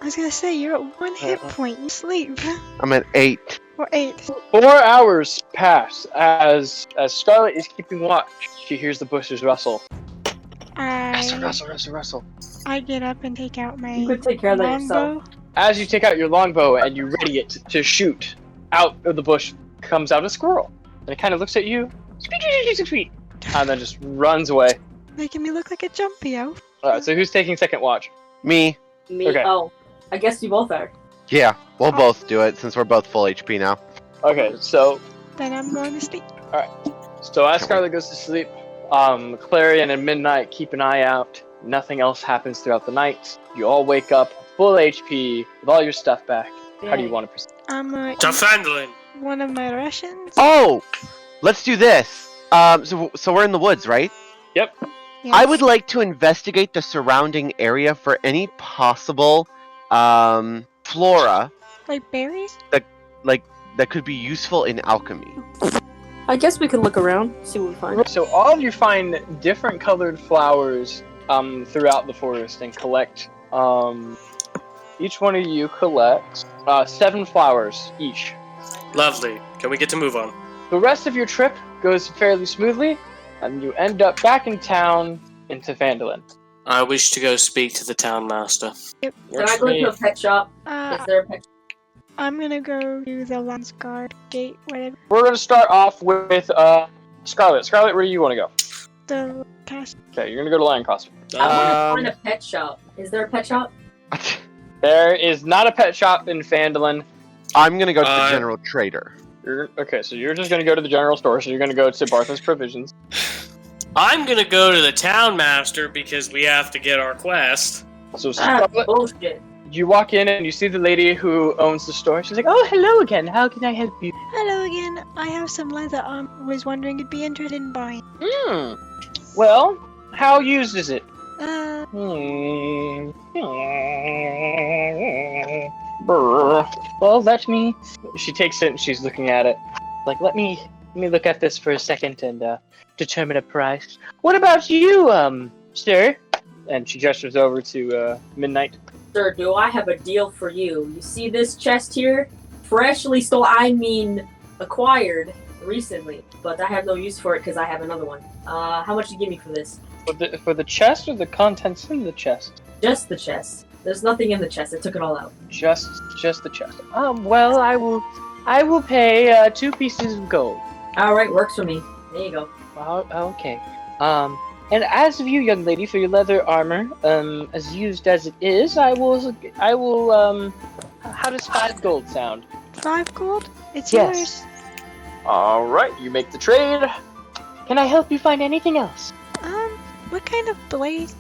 I was gonna say, you're at 1 hit point. You sleep. I'm at 8. Or 8. 4 hours pass as Scarlet is keeping watch. She hears the bushes rustle. Rustle. I get up and take out my You could take care of that yourself. longbow. As you take out your longbow and you ready it to shoot, out of the bush comes out a squirrel. And it kind of looks at you, and then just runs away. Making me look like a jumpy elf. Alright, so who's taking second watch? Me. Me? Okay. Oh, I guess you both are. Yeah, we'll both do it since we're both full HP now. Okay, so Then I'm going to sleep. as Scarlet goes to sleep, Clarion and Midnight keep an eye out. Nothing else happens throughout the night. You all wake up full HP with all your stuff back. How do you want to proceed? I'm gonna To eat Fandolin! one of my rations. Oh, let's do this. So we're in the woods, right? Yep. Yes. I would like to investigate the surrounding area for any possible flora Like berries? that could be useful in alchemy. I guess we could look around, see what we find. So all of you find different colored flowers throughout the forest and collect. Each one of you collects 7 flowers each. Lovely. Can we get to move on? The rest of your trip goes fairly smoothly, and you end up back in town into Vandalin. I wish to go speak to the town master. Can Works I for go me. to a pet shop? Is there a pet shop? I'm gonna go to the Lance Guard gate, whatever. We're going to start off with Scarlet. Scarlet, where do you want to go? The cast. Okay, you're going to go to Lion Costume. I want to find a pet shop. Is there a pet shop? There is not a pet shop in Vandalin. I'm gonna go to the general trader. Okay, so you're just going to go to the general store, so you're going to go to Bartha's Provisions. I'm gonna go to the town master because we have to get our quest. So Ah, Scarlet, bullshit. you walk in and you see the lady who owns the store. She's like, "Oh, hello again. How can I help you?" Hello again. I have some leather. Was wondering if you'd be interested in buying. Well, how used is it? Brr. Well, let me. She takes it and she's looking at it. Like, let me look at this for a second and determine a price. What about you, sir? And she gestures over to Midnight. Sir, do I have a deal for you? You see this chest here? Freshly acquired recently, but I have no use for it because I have another one. How much do you give me for this? For the chest or the contents in the chest? Just the chest. There's nothing in the chest. I took it all out. Just the chest. Well, I will pay 2 pieces of gold. All right, works for me. There you go. Okay. And as of you, young lady, for your leather armor, as used as it is, I will. How does 5 gold sound? 5 gold? It's Yes. yours. All right, you make the trade. Can I help you find anything else? What kind of blade?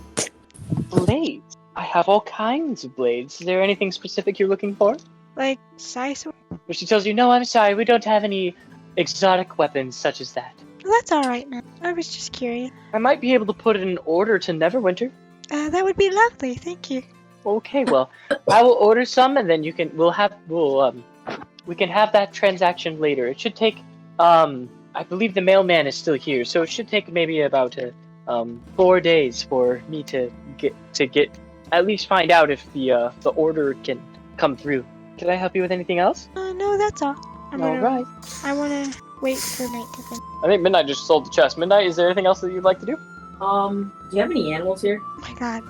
Blades. I have all kinds of blades. Is there anything specific you're looking for? Like size? But she tells you, no, I'm sorry, we don't have any exotic weapons such as that. Well, that's all right, man. I was just curious. I might be able to put in an order to Neverwinter. That would be lovely. Thank you. Okay, well, I will order some, and then we can have that transaction later. It should take, I believe the mailman is still here, so it should take maybe about 4 days for me to get at least find out if the order can come through. Can I help you with anything else? No, that's all. All right. I wanna wait for night to finish. I think Midnight just sold the chest. Midnight, is there anything else that you'd like to do? Do you have any animals here? Oh my god.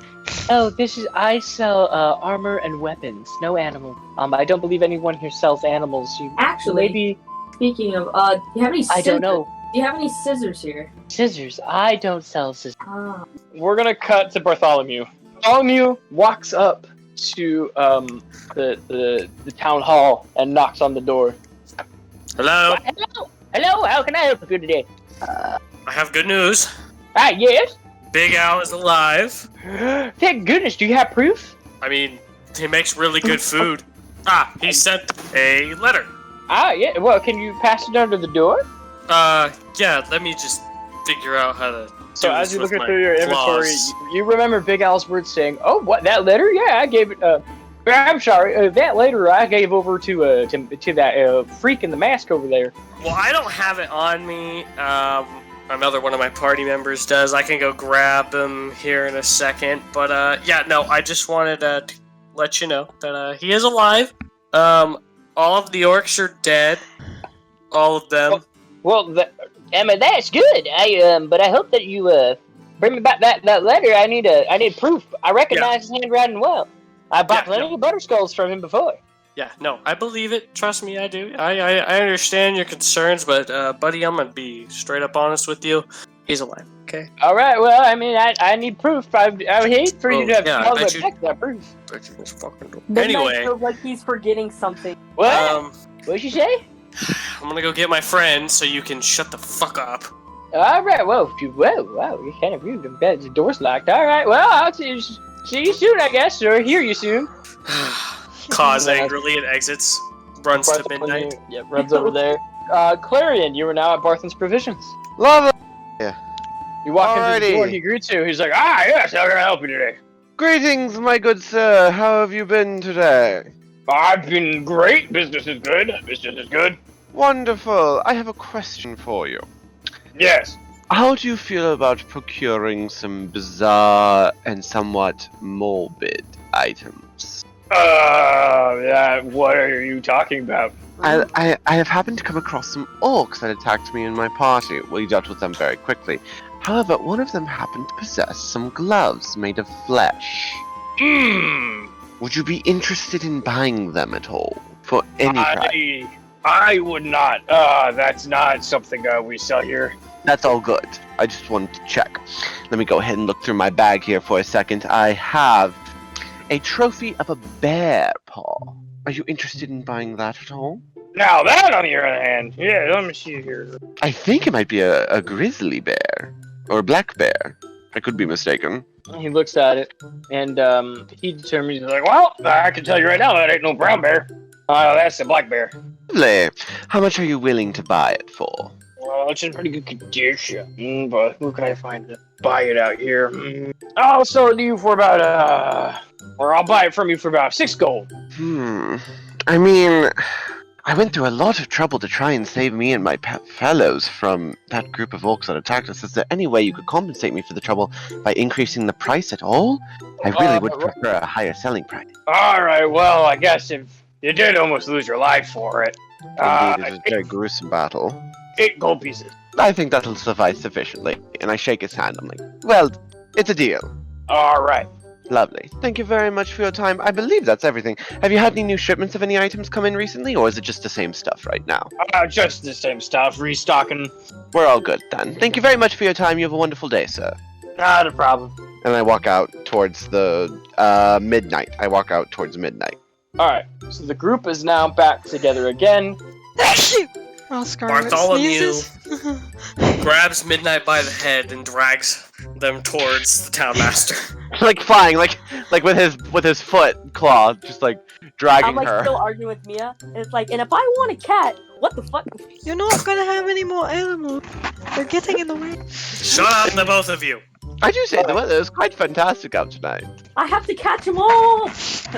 Oh, I sell armor and weapons, no animals. I don't believe anyone here sells animals. Actually, maybe. Speaking of, do you have any scissors? I don't know. Do you have any scissors here? Scissors. I don't sell scissors. Ah. We're gonna cut to Bartholomew. Bartholomew walks up to the town hall and knocks on the door. Hello? Hello, how can I help you today? I have good news. Yes? Big Al is alive. Thank goodness, do you have proof? I mean, he makes really good food. He sent a letter. Yeah, well, can you pass it under the door? Yeah, let me just figure out how to So do as this you with look my through your inventory, claws. you remember Big Al's words saying, "Oh, what, that letter? Yeah, I gave it, I'm sorry, that letter I gave over to that freak in the mask over there." Well, I don't have it on me. Another one of my party members does. I can go grab him here in a second. But, yeah, no, I just wanted to let you know that, he is alive. All of the orcs are dead. All of them. Well, Emma, that's good. But I hope that you bring me back that letter. I need proof. I recognize his handwriting well. I bought plenty of butterskulls from him before. Yeah, no, I believe it. Trust me, I do. I understand your concerns, but, buddy, I'm gonna be straight up honest with you. He's alive, okay? All right. Well, I mean, I need proof. I would hate for you to have yeah, to I bet you- check that proof. Bet you just fucking do. Midnight Anyway, feels like he's forgetting something. What? What'd you say? I'm gonna go get my friend so you can shut the fuck up. All right. Well, wow, you kind of rude. I'm glad the door's locked. All right. Well, I'll see you soon, I guess, or hear you soon. Cause angrily and exits. Runs to midnight. Yeah, runs over there. Clarion, you are now at Barthen's Provisions. Love it. You walk into the Alrighty. door, he greets you. He's like, yes, how can I help you today? Greetings, my good sir. How have you been today? I've been great. Business is good. Business is good. Wonderful. I have a question for you. Yes. How do you feel about procuring some bizarre and somewhat morbid items? What are you talking about? I have happened to come across some orcs that attacked me and my party. We dealt with them very quickly. However, one of them happened to possess some gloves made of flesh. Would you be interested in buying them at all? For any price? I would not. That's not something we sell here. That's all good. I just wanted to check. Let me go ahead and look through my bag here for a second. I have a trophy of a bear paw. Are you interested in buying that at all? Now that, on the other hand, yeah, let me see here. I think it might be a grizzly bear. Or a black bear. I could be mistaken. He looks at it, and he determines, he's like, well, I can tell you right now, that ain't no brown bear. That's a black bear. Lovely. How much are you willing to buy it for? Well, it's in pretty good condition, but who can I find to buy it out here? I'll sell it to you for about, or I'll buy it from you for about 6 gold. I mean, I went through a lot of trouble to try and save me and my fellows from that group of orcs that attacked us. Is there any way you could compensate me for the trouble by increasing the price at all? I really would prefer a higher selling price. Alright, well, I guess if you did almost lose your life for it. Indeed, it was a very gruesome battle. 8 gold pieces. I think that'll suffice sufficiently. And I shake his hand. I'm like, well, it's a deal. Alright. Lovely. Thank you very much for your time. I believe that's everything. Have you had any new shipments of any items come in recently, or is it just the same stuff right now? Just the same stuff, restocking. We're all good then. Thank you very much for your time. You have a wonderful day, sir. Not a problem. And I walk out towards the midnight. Alright, so the group is now back together again. While Scarlet Bartholomew sneezes. grabs Midnight by the head and drags them towards the townmaster. like flying, like with his foot claw, just like dragging I'm like her. still arguing with Mia. And it's like, and if I want a cat, what the fuck? You're not gonna have any more animals. They're getting in the way. Shut up, the both of you. I do say the weather is quite fantastic out tonight. I have to catch them all.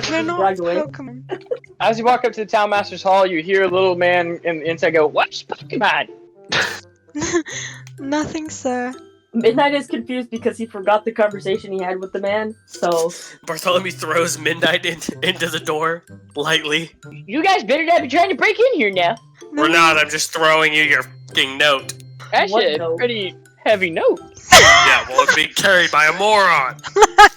They're not Pokemon. As you walk up to the townmaster's hall, you hear a little man in the inside go, "What's Pokemon?" Nothing, sir. Midnight is confused because he forgot the conversation he had with the man. So Bartholomew throws Midnight into the door lightly. You guys better not be trying to break in here now. We're not. I'm just throwing you your f***ing note. Actually, a note? pretty heavy note. Yeah, well, it's being carried by a moron.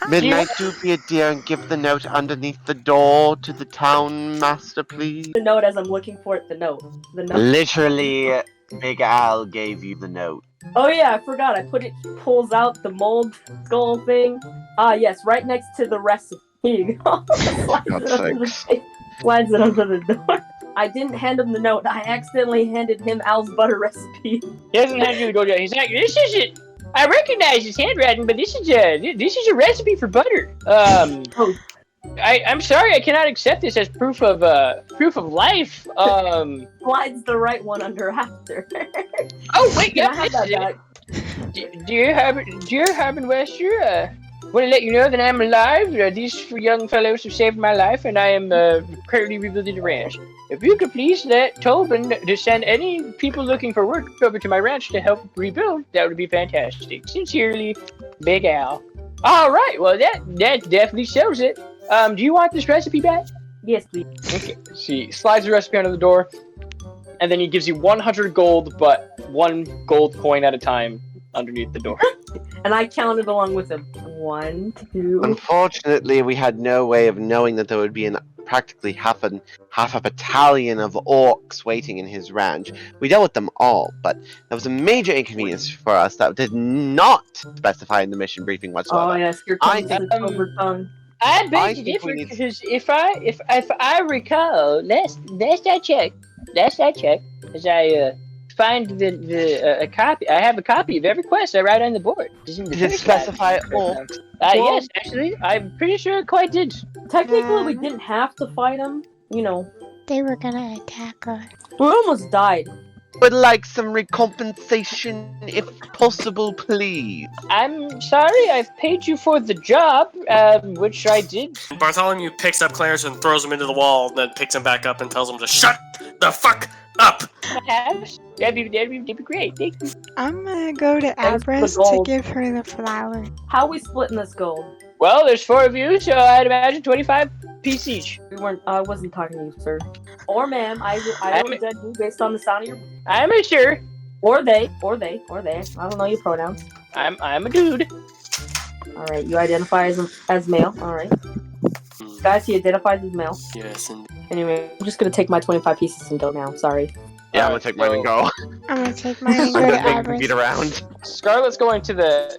Midnight, do be a dear and give the note underneath the door to the town master, please. the note as I'm looking for it. The note. Literally, Big Al gave you the note. Oh yeah, I forgot. I put it. Pulls out the mold skull thing. Ah yes, right next to the recipe. Here you go. Slides it under the door. I didn't hand him the note. I accidentally handed him Al's butter recipe. He hasn't had you to go down. He's like, "This isn't. I recognize his handwriting, but this is a recipe for butter. I'm sorry, I cannot accept this as proof of life. Slides the right one under after. Oh wait, Can I have that back? Dear Harbin Wester, want to let you know that I'm alive. These young fellows have saved my life, and I am currently rebuilding the ranch. If you could please let Tobin to send any people looking for work over to my ranch to help rebuild, that would be fantastic. Sincerely, Big Al. All right, well that definitely shows it. Do you want this recipe back? Yes, please. Okay. She slides the recipe under the door, and then he gives you 100 gold, but 1 gold coin at a time underneath the door. And I counted along with him. 1, 2. Unfortunately, we had no way of knowing that there would be practically half a battalion of orcs waiting in his ranch. We dealt with them all, but that was a major inconvenience for us that did not specify in the mission briefing whatsoever. Oh yes, your tongue is overtongue. I beg to differ, because if I recall, last I checked, as I find a copy, I have a copy of every quest I write on the board. Did it specify orcs? Yes, actually, I'm pretty sure it quite did. Technically, we didn't have to fight them. You know, They were gonna attack us. we almost died. Would like some recompensation, if possible, please. I'm sorry, I've paid you for the job, which I did. Bartholomew picks up Clarence and throws him into the wall, then picks him back up and tells him to shut the fuck up. That'd be great. Thank you. I'm gonna go to Thanks for the Abras to gold. give her the flower. How are we splitting this gold? Well, there's 4 of you, so I'd imagine 25 piece each. We weren't. I wasn't talking to you, sir. Or ma'am. I only judge you based on the sound of your. I'm sure. Or they. I don't know your pronouns. I'm a dude. All right. You identify as male. All right. Guys, he identifies as male. Yes, and Anyway, I'm just gonna take my 25 pieces and go now. Sorry. Yeah, I'm gonna take mine and go. I'm gonna take mine and So go to that they can beat Abras. around. Scarlet's going to the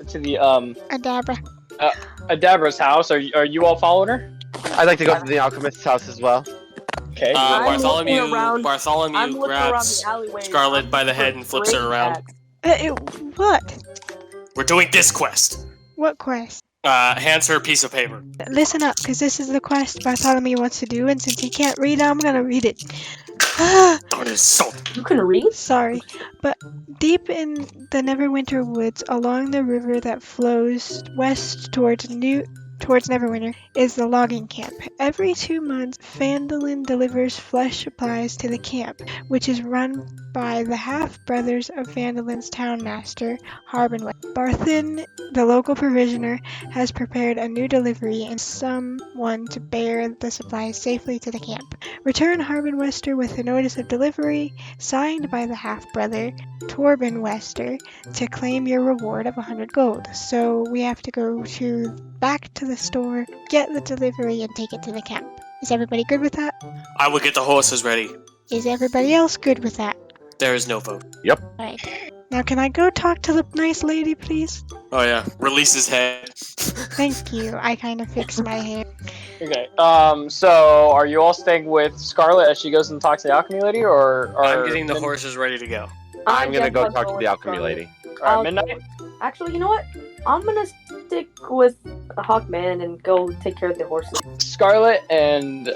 Adabra. Adabra's house. Are you all following her? I'd like to go to the alchemist's house as well. Okay. I'm looking around- I'm Bartholomew looking around grabs the alleyway. Scarlet by the head and flips her around. What? We're doing this quest. What quest? Hands her a piece of paper. Listen up, because this is the quest Bartholomew wants to do, and since he can't read, I'm gonna read it. Ah, Don't insult. You can read? sorry, but deep in the Neverwinter woods, along the river that flows west towards towards Neverwinter, is the logging camp. Every 2 months, Phandalin delivers flesh supplies to the camp, which is run by the half-brothers of Phandalin's townmaster, Harbinwell. Barthin, the local provisioner, has prepared a new delivery and someone to bear the supplies safely to the camp. Return Harbin Wester with a notice of delivery signed by the half-brother, Torben Wester, to claim your reward of 100 gold. So we have to go back to the store, get the delivery, and take it to the camp. Is everybody good with that? I will get the horses ready. Is everybody else good with that? There is no vote. Alright. Now can I go talk to the nice lady, please? Oh yeah, release his head. Thank you. I kind of fixed my hair. Okay. So are you all staying with Scarlet as she goes and talks to the alchemy lady, or I'm getting the horses ready to go. I'm gonna guess go I'll talk to with the alchemy Scarlet. lady. Alright, midnight? Actually, you know what? I'm gonna stick with Hawkman and go take care of the horses. Scarlet and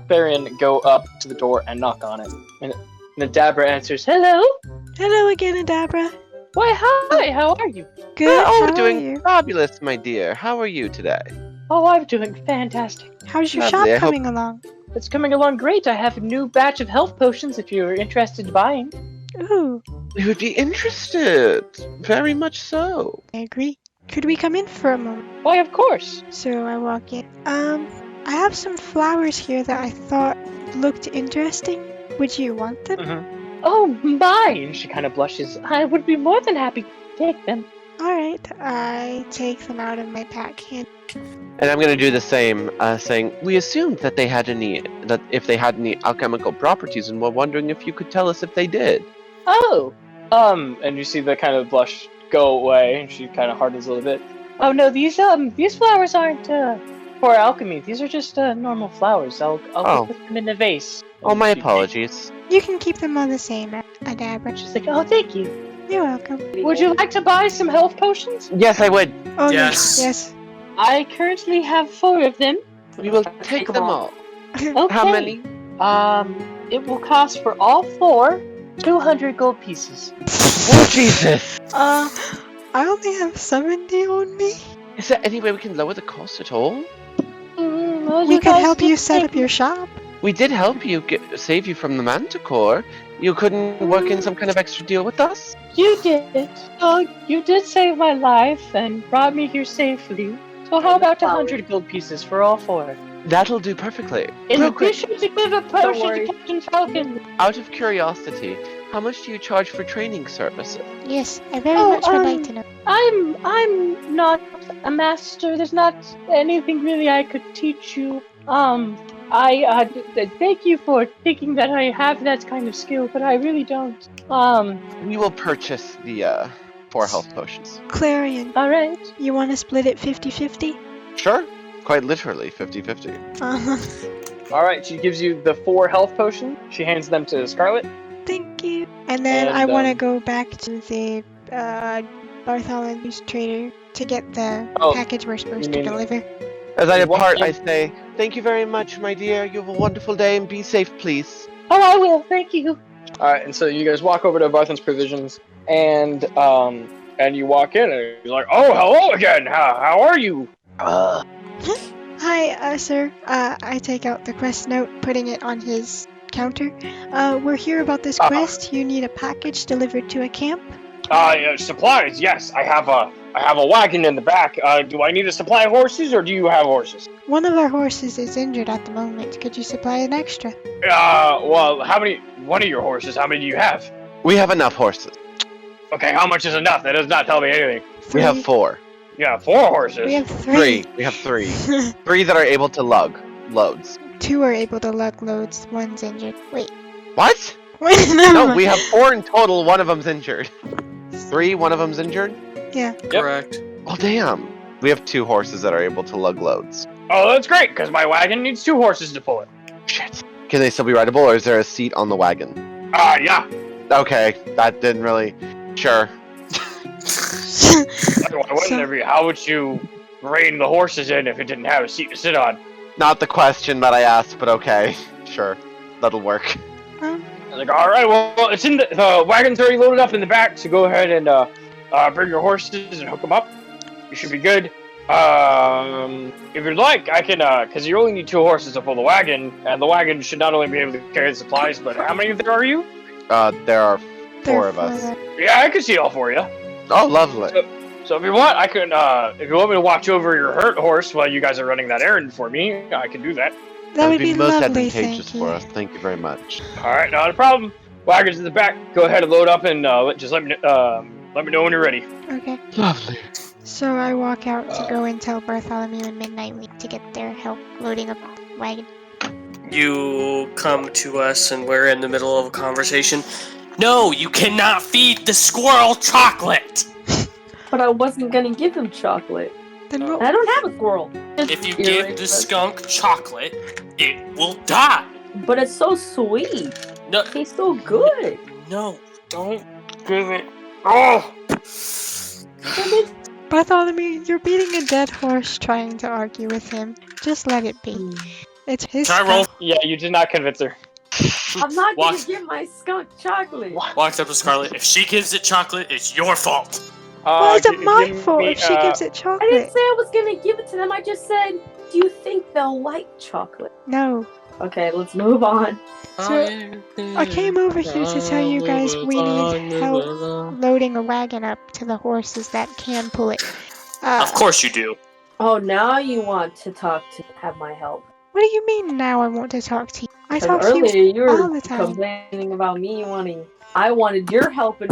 Clarion go up to the door and knock on it. And Nadabra answers, "Hello? Hello again, Adabra. Why, hi, how are you?" Good. Oh, How we're doing are you? fabulous, my dear. How are you today? Oh, I'm doing fantastic. How's your Lovely. I shop hope- coming along? It's coming along great. I have a new batch of health potions if you're interested in buying. Ooh, We would be interested. Very much so. I agree. Could we come in for a moment? Why, of course. So I walk in. I have some flowers here that I thought looked interesting. Would you want them? Oh, my! And she kind of blushes. I would be more than happy to take them. Alright, I take them out of my pack hand. And I'm gonna do the same, saying, we assumed that if they had any alchemical properties, and we're wondering if you could tell us if they did. Oh! And you see the kind of blush go away, and she kind of hardens a little bit. Oh no, these flowers aren't, for alchemy. These are just, normal flowers. I'll Oh. put them in a vase. Oh, my She- apologies. You can keep them all the same, Adabra. She's like, oh, thank you. You're welcome. Would you like to buy some health potions? Yes, I would. Oh, Yes. yes. I currently have 4 of them. We will take them all. Yes. Okay. How many? It will cost for all 4 200 gold pieces. Oh, Jesus! I only have 70 on me. Is there any way we can lower the cost at all? Well, We could guys help did you set take- up your shop. We did help you save you from the Manticore. You couldn't work in some kind of extra deal with us? You did. Oh, you did save my life and brought me here safely. So how about 100 gold pieces for all 4? That'll do perfectly. And Real be quick, sure to give a potion worry. to Captain Falcon. out of curiosity, how much do you charge for training services? Yes, I very Oh, much would like to know. I'm not a master. There's not anything really I could teach you. Thank you for thinking that I have that kind of skill, but I really don't. We will purchase the 4 health potions. Clarion, Alright. you want to split it 50-50? Sure. Quite literally, 50-50. Alright, she gives you the 4 health potions. She hands them to Scarlet. Thank you. And then And, I want to go back to the Bartholomew's trader to get the Oh, package we're supposed you to mean- deliver. As I What depart, is- I say, thank you very much, my dear. You have a wonderful day and be safe, please. Oh, I will. Thank you. Alright, and so you guys walk over to Barthen's Provisions, and you walk in, and he's like, "Oh, hello again. How are you?" Hi, sir. I take out the quest note, putting it on his counter. We're here about this quest. You need a package delivered to a camp. Supplies. Yes, I have a wagon in the back. Do I need to supply horses, or do you have horses? One of our horses is injured at the moment. Could you supply an extra? Well, how many? One of your horses. How many do you have? We have enough horses. Okay, how much is enough? That does not tell me anything. We have 4. Yeah, 4 horses. We have 3. We have 3. 3 that are able to lug loads. 2 are able to lug loads. 1's injured. Wait. What? Wait, No, we have 4 in total. 1 of them's injured. 3, 1 of them's injured? Correct. Oh, damn. We have 2 horses that are able to lug loads. Oh, that's great, because my wagon needs 2 horses to pull it. Shit. Can they still be rideable, or is there a seat on the wagon? Yeah. Okay, that didn't really... Sure. Why wouldn't there be? How would you rein the horses in if it didn't have a seat to sit on? Not the question that I asked, but okay. Sure. That'll work. Like, all right, well, it's in the wagon's already loaded up in the back, so go ahead and bring your horses and hook them up. You should be good. If you'd like, I can, because you only need 2 horses to pull the wagon, and the wagon should not only be able to carry the supplies, but how many of there are you? There are 4 of us. Yeah, I can see all 4 of you. Oh, lovely. So if you want, I can, if you want me to watch over your hurt horse while you guys are running that errand for me, I can do that. That would be be most lovely, advantageous thank for you. us. Thank you very much. Alright, not a problem. Wagon's in the back. Go ahead and load up and just let me know when you're ready. Okay. Lovely. So I walk out to go and tell Bartholomew and Midnight Leaf to get their help loading up the wagon. You come to us and we're in the middle of a conversation. No, you cannot feed the squirrel chocolate! But I wasn't gonna give him chocolate. Then And I don't have a squirrel. If you give the skunk chocolate, it will die. But it's so sweet. No, He's so good. no, don't give it. Oh! Bartholomew, you're beating a dead horse trying to argue with him. Just let it be. It's his Can I roll? Yeah, you did not convince her. I'm not gonna Walk- give my skunk chocolate. Walks up to Scarlet. If she gives it chocolate, it's your fault. Why is it my give fault me, if she gives it I didn't chocolate? say I was gonna give it to them. I just said, do you think they'll like chocolate? No. Okay, let's move on. So, I came over here to tell you guys we need help loading a wagon up to the horses that can pull it. Of course you do. Oh, now you want to have my help. What do you mean now I want to talk to you? I And talk to earlier you you were all the time. complaining about me wanting. I wanted your help in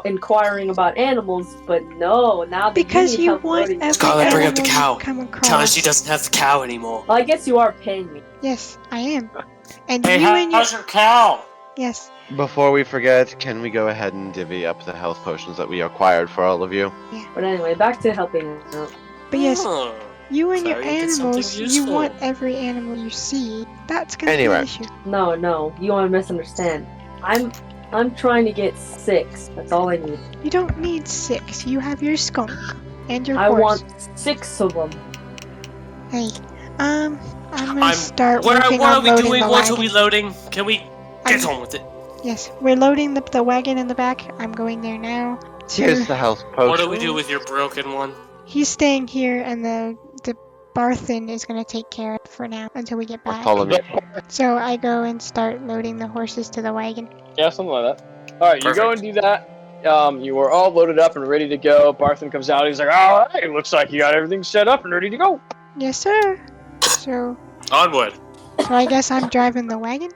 inquiring about animals, but no, now that Because you, need you help want loading- every Scarlet, bring up the animal cow. you come across. Tell her she doesn't have the cow anymore. Well, I guess you are paying me. Yes, I am. And Hey, you and your... how's your cow? Yes. Before we forget, can we go ahead and divvy up the health potions that we acquired for all of you? But anyway, back to helping. But yes, Oh. you and your Sorry, you get something animals, you useful. want every animal you see. That's gonna be Anyway. the issue. No, you want to misunderstand. I'm trying to get 6. That's all I need. You don't need 6. You have your skunk and your I horse. want 6 of them. Hey, I'm gonna start What working are on we loading doing? the What are wagon. we loading? Can we get I'm- on with it? Yes, we're loading the wagon in the back. I'm going there now. Here's the health potion. What do we do with your broken one? He's staying here, and the Barthen is gonna take care of it for now until we get back. Bartholomew. So I go and start loading the horses to the wagon. Yeah, something like that. Alright, you go and Perfect. do that. You are all loaded up and ready to go. Barthen comes out. He's like, alright, looks like you got everything set up and ready to go. Yes, sir. So Onward. I guess I'm driving the wagon.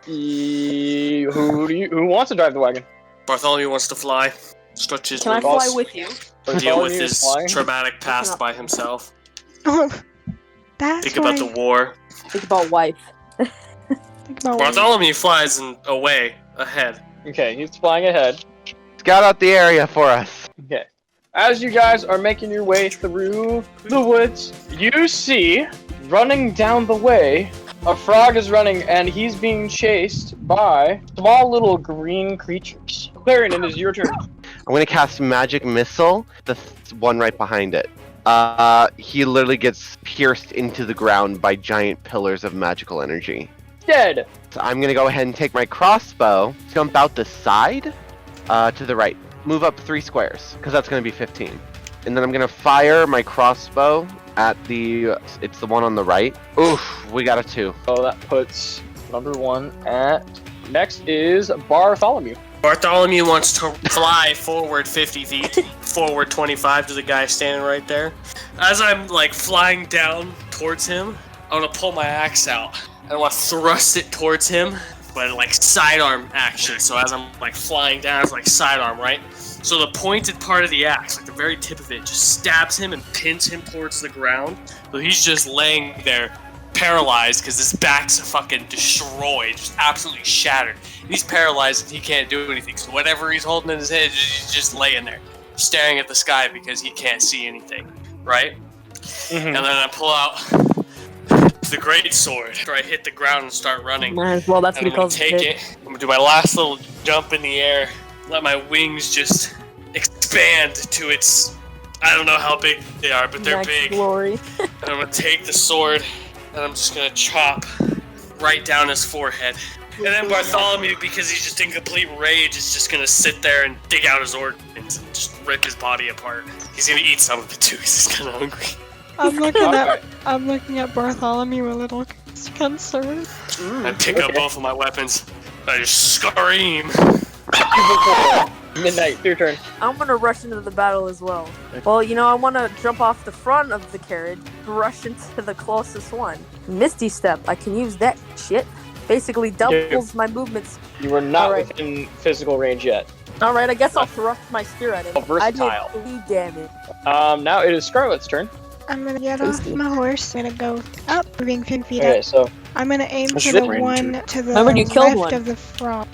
Who wants to drive the wagon? Bartholomew wants to fly. Stretch his Can I wings. fly with you? Deal Bartholomew with is his flying. traumatic past by himself. Oh, that's Think about why. the war. Think about wife. Think about Bartholomew flies away, ahead. Okay, he's flying ahead. Scout out the area for us. Okay. As you guys are making your way through the woods, you see, running down the way, a frog is running and he's being chased by small little green creatures. Clarion, it is your turn. I'm gonna cast magic missile. The one right behind it. He literally gets pierced into the ground by giant pillars of magical energy. Dead. So I'm gonna go ahead and take my crossbow, jump out the side, to the right. Move up 3 squares, because that's gonna be 15. And then I'm gonna fire my crossbow at it's the one on the right. Oof, we got a 2. So that puts number 1 at. Next is Bartholomew. Bartholomew wants to fly forward 50 feet, forward 25 to the guy standing right there. As I'm like flying down towards him, I'm gonna pull my axe out. I want to thrust it towards him, but like sidearm action. So as I'm like flying down, it's like sidearm, right? So the pointed part of the axe, like the very tip of it, just stabs him and pins him towards the ground. So he's just laying there, paralyzed, because his back's fucking destroyed, just absolutely shattered. And he's paralyzed and he can't do anything. So whatever he's holding in his head, he's just laying there, staring at the sky because he can't see anything, right? And then I pull out the great sword after I hit the ground and start running. Well, that's And what he I'm gonna calls take it. I'm gonna do my last little jump in the air. Let my wings just expand to its. I don't know how big they are, but they're Next big. glory. And I'm gonna take the sword and I'm just gonna chop right down his forehead. And then Bartholomew, because he's just in complete rage, is just gonna sit there and dig out his organs and just rip his body apart. He's gonna eat some of it too, 'cause he's kind of hungry. I'm looking at Bartholomew a little concerned. I pick up both of my weapons. I just scream. Midnight, your turn. I'm gonna rush into the battle as well. Well, I want to jump off the front of the carriage, rush into the closest one. Misty Step, I can use that shit. Basically doubles my movements. You are not within physical range yet. Alright, I guess I'll thrust my spear at him. Versatile. I did 3 damage. Now it is Scarlet's turn. I'm gonna get off my horse. I'm gonna go up, moving 10 feet Okay, up. so I'm gonna aim for the one to the Remember, you killed left one. of the frog.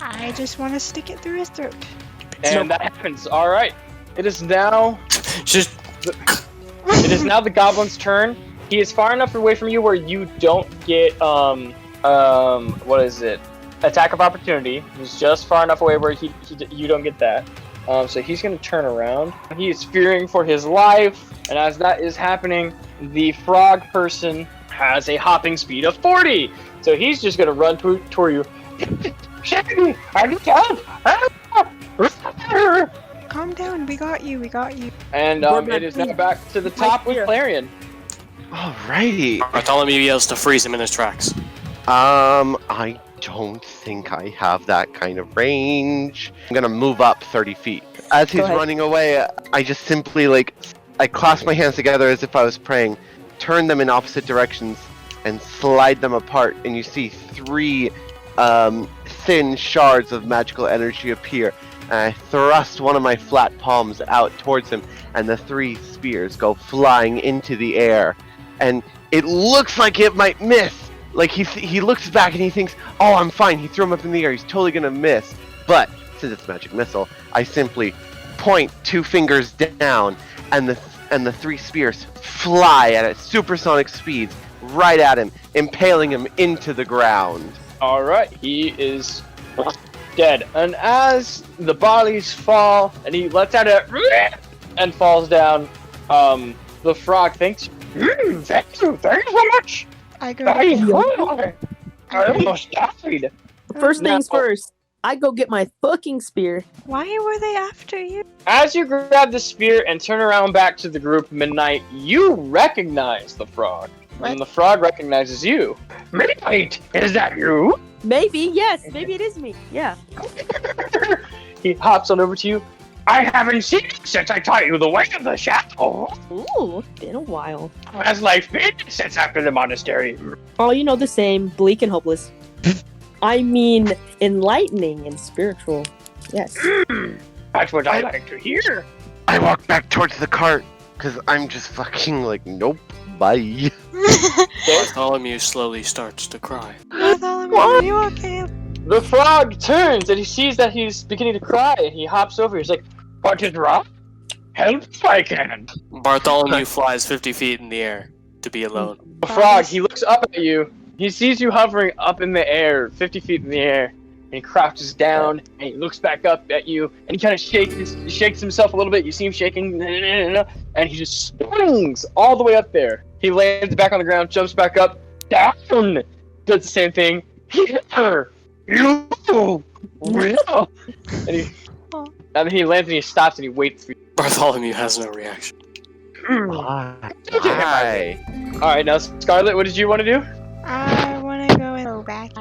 I just want to stick it through his throat. and that happens. All right. It is now. Just It is now the goblin's turn. He is far enough away from you where you don't get what is it? Attack of opportunity. He's just far enough away where you don't get that. So he's gonna turn around. He is fearing for his life, and as that is happening, the frog person has a hopping speed of 40. So he's just gonna run toward you. Shaggy, I need help! Calm down, we got you. And it is now back to the top with Clarion. Alrighty. Bartholomew yells to freeze him in his tracks. I don't think I have that kind of range. I'm gonna move up 30 feet. As he's running away, I just simply I clasp my hands together as if I was praying, turn them in opposite directions, and slide them apart, and you see 3 thin shards of magical energy appear. And I thrust one of my flat palms out towards him, and the 3 spears go flying into the air. And it looks like it might miss. Like he looks back and he thinks, "Oh, I'm fine." He threw him up in the air. He's totally gonna miss. But since it's magic missile, I simply point 2 fingers down, and the 3 spears fly at supersonic speeds right at him, impaling him into the ground. All right, he is dead. And as the bodies fall, and he lets out a and falls down, the frog thinks, "Thank you so much. I go. I almost died." First things first, I go get my fucking spear. Why were they after you? As you grab the spear and turn around back to the group, Midnight, you recognize the frog. What? And the frog recognizes you. Midnight, is that you? Maybe, yes, maybe it is me. Yeah. He hops on over to you. I haven't seen you since I taught you the way of the shadow. Ooh, been a while. Has life been since after the monastery? Oh, the same, bleak and hopeless. I mean, enlightening and spiritual. Yes. That's what I like to hear. I walk back towards the cart, because I'm just fucking nope, bye. Bartholomew slowly starts to cry. Bartholomew, are you okay? The frog turns and he sees that he's beginning to cry, and he hops over. He's like, "What is wrong? Help if I can." Bartholomew flies 50 feet in the air to be alone. The frog, he looks up at you. He sees you hovering up in the air, 50 feet in the air, and he crouches down, and he looks back up at you, and he kind of shakes himself a little bit. You see him shaking, and he just springs all the way up there. He lands back on the ground, jumps back up, down, does the same thing. Here, you will. And he lands and he stops and he waits for you. Bartholomew has no reaction. Hi. Alright, now Scarlet, what did you want to do? I want to go and go back.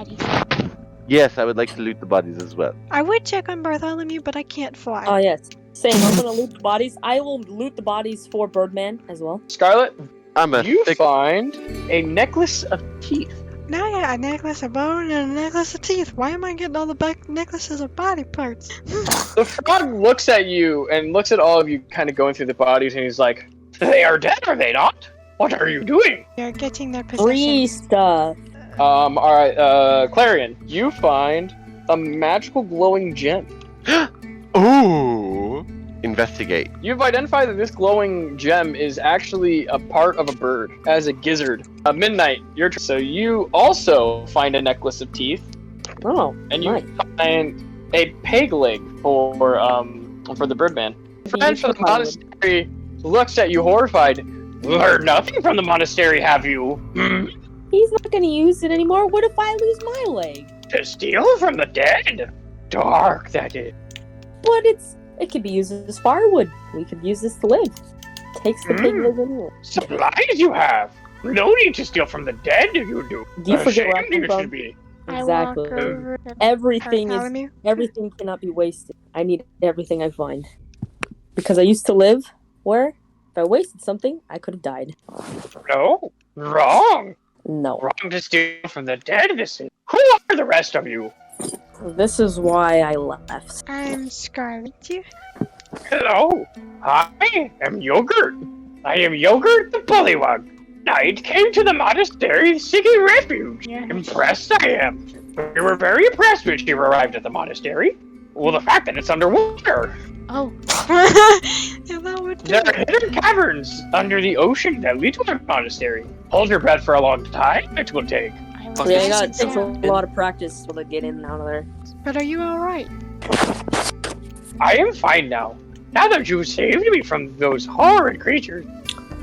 Yes, I would like to loot the bodies as well. I would check on Bartholomew, but I can't fly. Oh, yes. Same, I'm gonna loot the bodies. I will loot the bodies for Birdman as well. Scarlet, I'm a you thick... find a necklace of teeth. Now I got a necklace of bone and a necklace of teeth. Why am I getting all the back necklaces of body parts? The frog looks at you and looks at all of you kind of going through the bodies, and he's like, "They are dead, are they not? What are you doing?" They're getting their Free possessions. stuff. Alright, Clarion, you find a magical glowing gem. Ooh. Investigate. You've identified that this glowing gem is actually a part of a bird, as a gizzard. Midnight, your turn. So you also find a necklace of teeth, Oh, and you nice. find a peg leg for the Birdman. Friend from the monastery looks at you horrified. Learned nothing from the monastery, have you? He's not gonna use it anymore. What if I lose my leg? To steal from the dead? Dark, that is. But it could be used as firewood. We could use this to live. Takes the pig lives anyway. Supplies you have. No need to steal from the dead if you do. Do you forget where I Ashamed you come should from? be. Exactly. I walk over to Everything cannot be wasted. I need everything I find. Because I used to live where if I wasted something, I could have died. No, wrong. No. Wrong to steal from the dead. Who are the rest of you? This is why I left. I'm Scarlet. Hello, I am Yogurt. I am Yogurt the Bullywug. I came to the monastery seeking refuge. Impressed I am. We were very impressed when you arrived at the monastery. Well, the fact that it's underwater. Oh. Yeah, that would do. There are hidden caverns under the ocean that lead to the monastery. Hold your breath for a long time, it will take. Yeah, it takes a lot of practice to get in and out of there. But are you alright? I am fine now. Now that you saved me from those horrid creatures,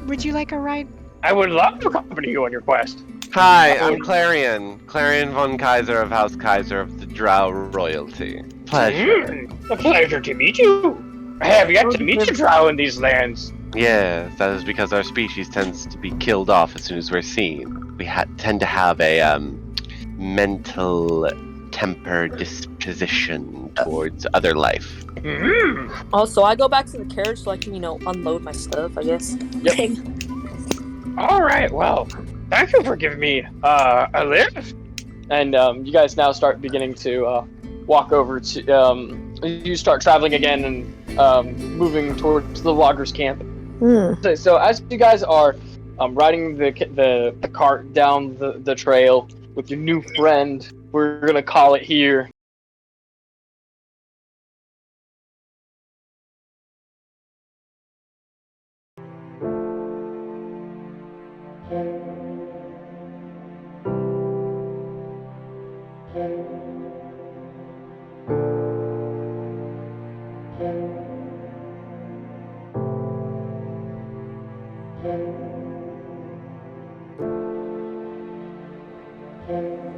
Would you like a ride? I would love to accompany you on your quest. Hi, I'm Clarion. Clarion von Kaiser of House Kaiser of the Drow royalty. Pleasure. A pleasure to meet you. I have yet to meet a drow in these lands. Yes, that is because our species tends to be killed off as soon as we're seen. We tend to have a mental temper disposition towards other life. Also, I go back to the carriage so I can, unload my stuff, I guess. Yep. Alright, well, thank you for giving me a lift. And you guys now start beginning to walk over to, you start traveling again and moving towards the loggers' camp. So as you guys are riding the cart down the trail with your new friend, we're gonna call it here.